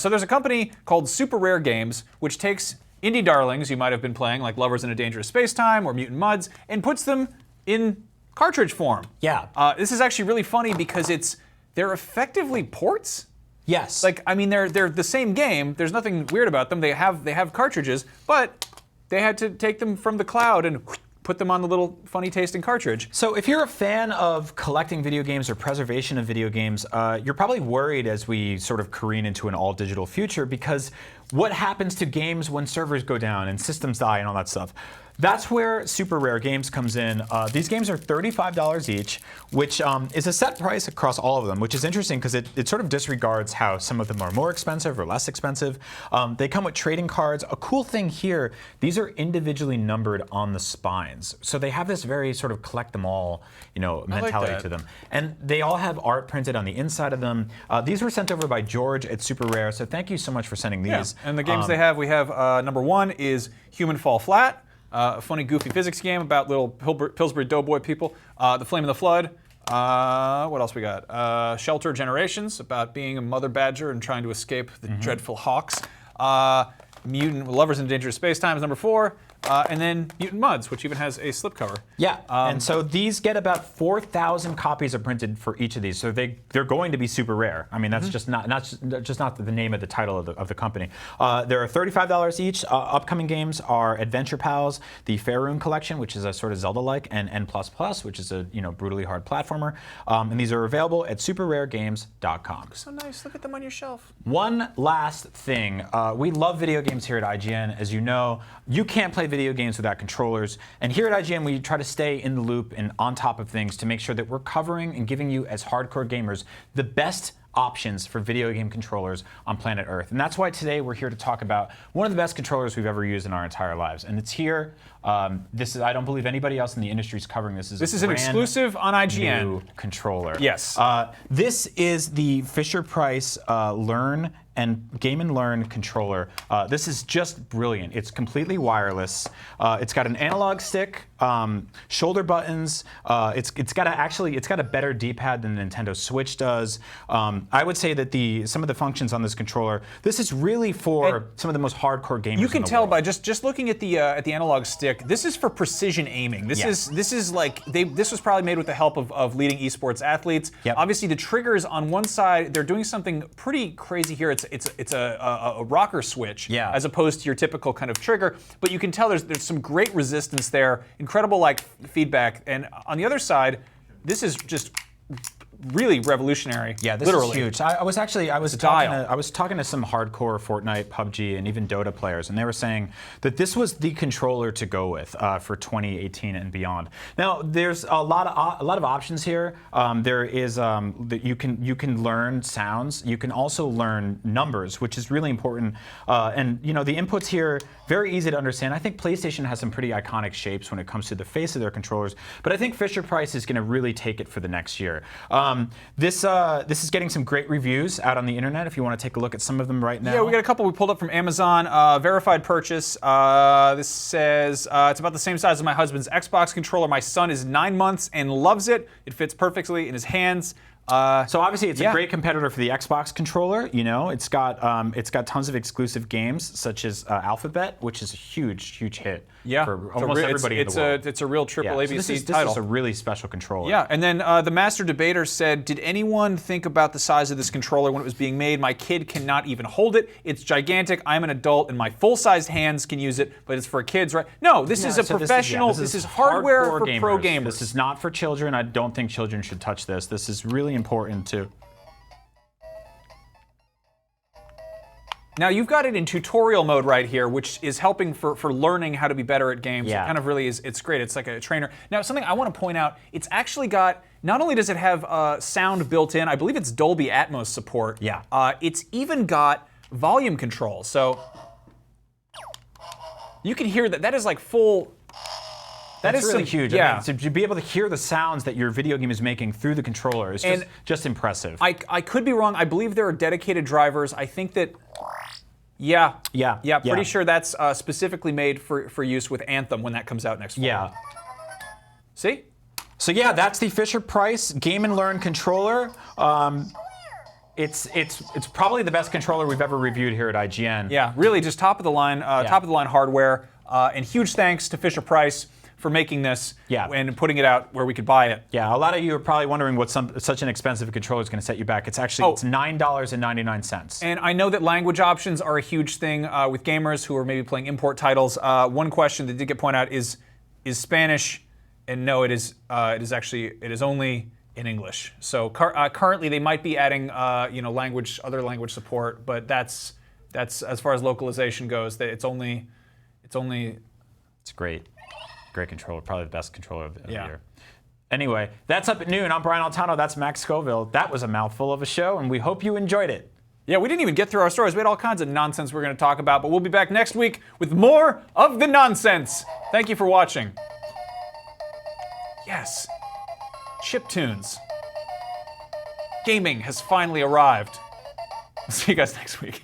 So there's a company called Super Rare Games, which takes indie darlings you might have been playing, like Lovers in a Dangerous Space-Time or Mutant Mudds, and puts them in cartridge form. Yeah. This is actually really funny because they're effectively ports. Yes. Like, I mean, they're the same game. There's nothing weird about them. They have cartridges, but they had to take them from the cloud and put put them on the little funny tasting cartridge. So if you're a fan of collecting video games or preservation of video games, you're probably worried as we sort of careen into an all-digital future, because what happens to games when servers go down and systems die and all that stuff? That's where Super Rare Games comes in. These games are $35 each, which is a set price across all of them, which is interesting because it sort of disregards how some of them are more expensive or less expensive. They come with trading cards. A cool thing here, these are individually numbered on the spines. So they have this very sort of collect them all, mentality to them. And they all have art printed on the inside of them. These were sent over by George at Super Rare, so thank you so much for sending these. Yeah. And the games we have number one is Human Fall Flat. A funny, goofy physics game about little Pillsbury Doughboy people. The Flame of the Flood. What else we got? Shelter Generations, about being a mother badger and trying to escape the dreadful hawks. Mutant Lovers in Dangerous Space-Time is number 4. And then Mutant Muds, which even has a slipcover. Yeah, and so these get about 4,000 copies of printed for each of these. So they're going to be super rare. I mean, that's just not the name of the title of the company. There are $35 each. Upcoming games are Adventure Pals, the Faerun Collection, which is a sort of Zelda-like, and N++, which is a brutally hard platformer. And these are available at superraregames.com. So nice. Look at them on your shelf. One last thing. We love video games here at IGN. As you know, you can't play video games without controllers. And here at IGN, we try to stay in the loop and on top of things to make sure that we're covering and giving you, as hardcore gamers, the best options for video game controllers on planet Earth. And that's why today we're here to talk about one of the best controllers we've ever used in our entire lives. And it's here. I don't believe anybody else in the industry is covering this. This is an exclusive on IGN. New controller. Yes. This is the Fisher-Price Learn and Game & Learn controller. This is just brilliant. It's completely wireless. It's got an analog stick, shoulder buttons. It's got a better D-pad than the Nintendo Switch does. I would say that some of the functions on this controller, this is really for some of the most hardcore gamers. You can tell by just looking at the analog stick. This is for precision aiming. This was probably made with the help of leading esports athletes. Yep. Obviously, the triggers on one side, they're doing something pretty crazy here. It's a rocker switch, as opposed to your typical kind of trigger. But you can tell there's some great resistance there, incredible feedback. And on the other side, this is just really revolutionary. Yeah, this literally. is huge. I was talking to some hardcore Fortnite, PUBG, and even Dota players, and they were saying that this was the controller to go with for 2018 and beyond. Now, there's a lot of options here. There is that you can learn sounds. You can also learn numbers, which is really important. And the inputs here, very easy to understand. I think PlayStation has some pretty iconic shapes when it comes to the face of their controllers, but I think Fisher-Price is going to really take it for the next year. This is getting some great reviews out on the internet if you want to take a look at some of them right now. Yeah, we got a couple we pulled up from Amazon. Verified purchase. This says, it's about the same size as my husband's Xbox controller. My son is 9 months and loves it. It fits perfectly in his hands. So obviously it's a great competitor for the Xbox controller. It's got tons of exclusive games such as Alphabet, which is a huge hit for almost everybody in the world. It's a real triple ABC title. This is a really special controller. Yeah, and then the Master Debater said, did anyone think about the size of this controller when it was being made? My kid cannot even hold it. It's gigantic. I'm an adult and my full-sized hands can use it, but it's for kids, right? No, this is a professional. This is hardware for pro gamers. This is not for children. I don't think children should touch this. This is really important too. Now you've got it in tutorial mode right here, which is helping for learning how to be better at games. Yeah. It kind of really is, it's great. It's like a trainer. Now something I want to point out, it's actually got, not only does it have sound built in, I believe it's Dolby Atmos support. Yeah. It's even got volume control. So you can hear that is like full. That's really huge. Yeah. I mean, to be able to hear the sounds that your video game is making through the controller is just impressive. I could be wrong. I believe there are dedicated drivers. I think that. Yeah, pretty sure that's specifically made for use with Anthem when that comes out next fall. Yeah. See? So yeah, that's the Fisher-Price Game & Learn controller. It's probably the best controller we've ever reviewed here at IGN. Yeah, really just top of the line hardware. And huge thanks to Fisher-Price for making this and putting it out where we could buy it. Yeah, a lot of you are probably wondering what such an expensive controller is going to set you back. It's actually it's $9.99. And I know that language options are a huge thing with gamers who are maybe playing import titles. One question that did get pointed out is, is Spanish, and no, it is only in English. So currently they might be adding other language support, but that's as far as localization goes. It's great. Great controller, probably the best controller of the year. Anyway, that's Up at Noon. I'm Brian Altano. That's Max Scoville. That was a mouthful of a show, and we hope you enjoyed it. Yeah, we didn't even get through our stories. We had all kinds of nonsense we're going to talk about, but we'll be back next week with more of the nonsense. Thank you for watching. Yes. Chiptunes. Gaming has finally arrived. I'll see you guys next week.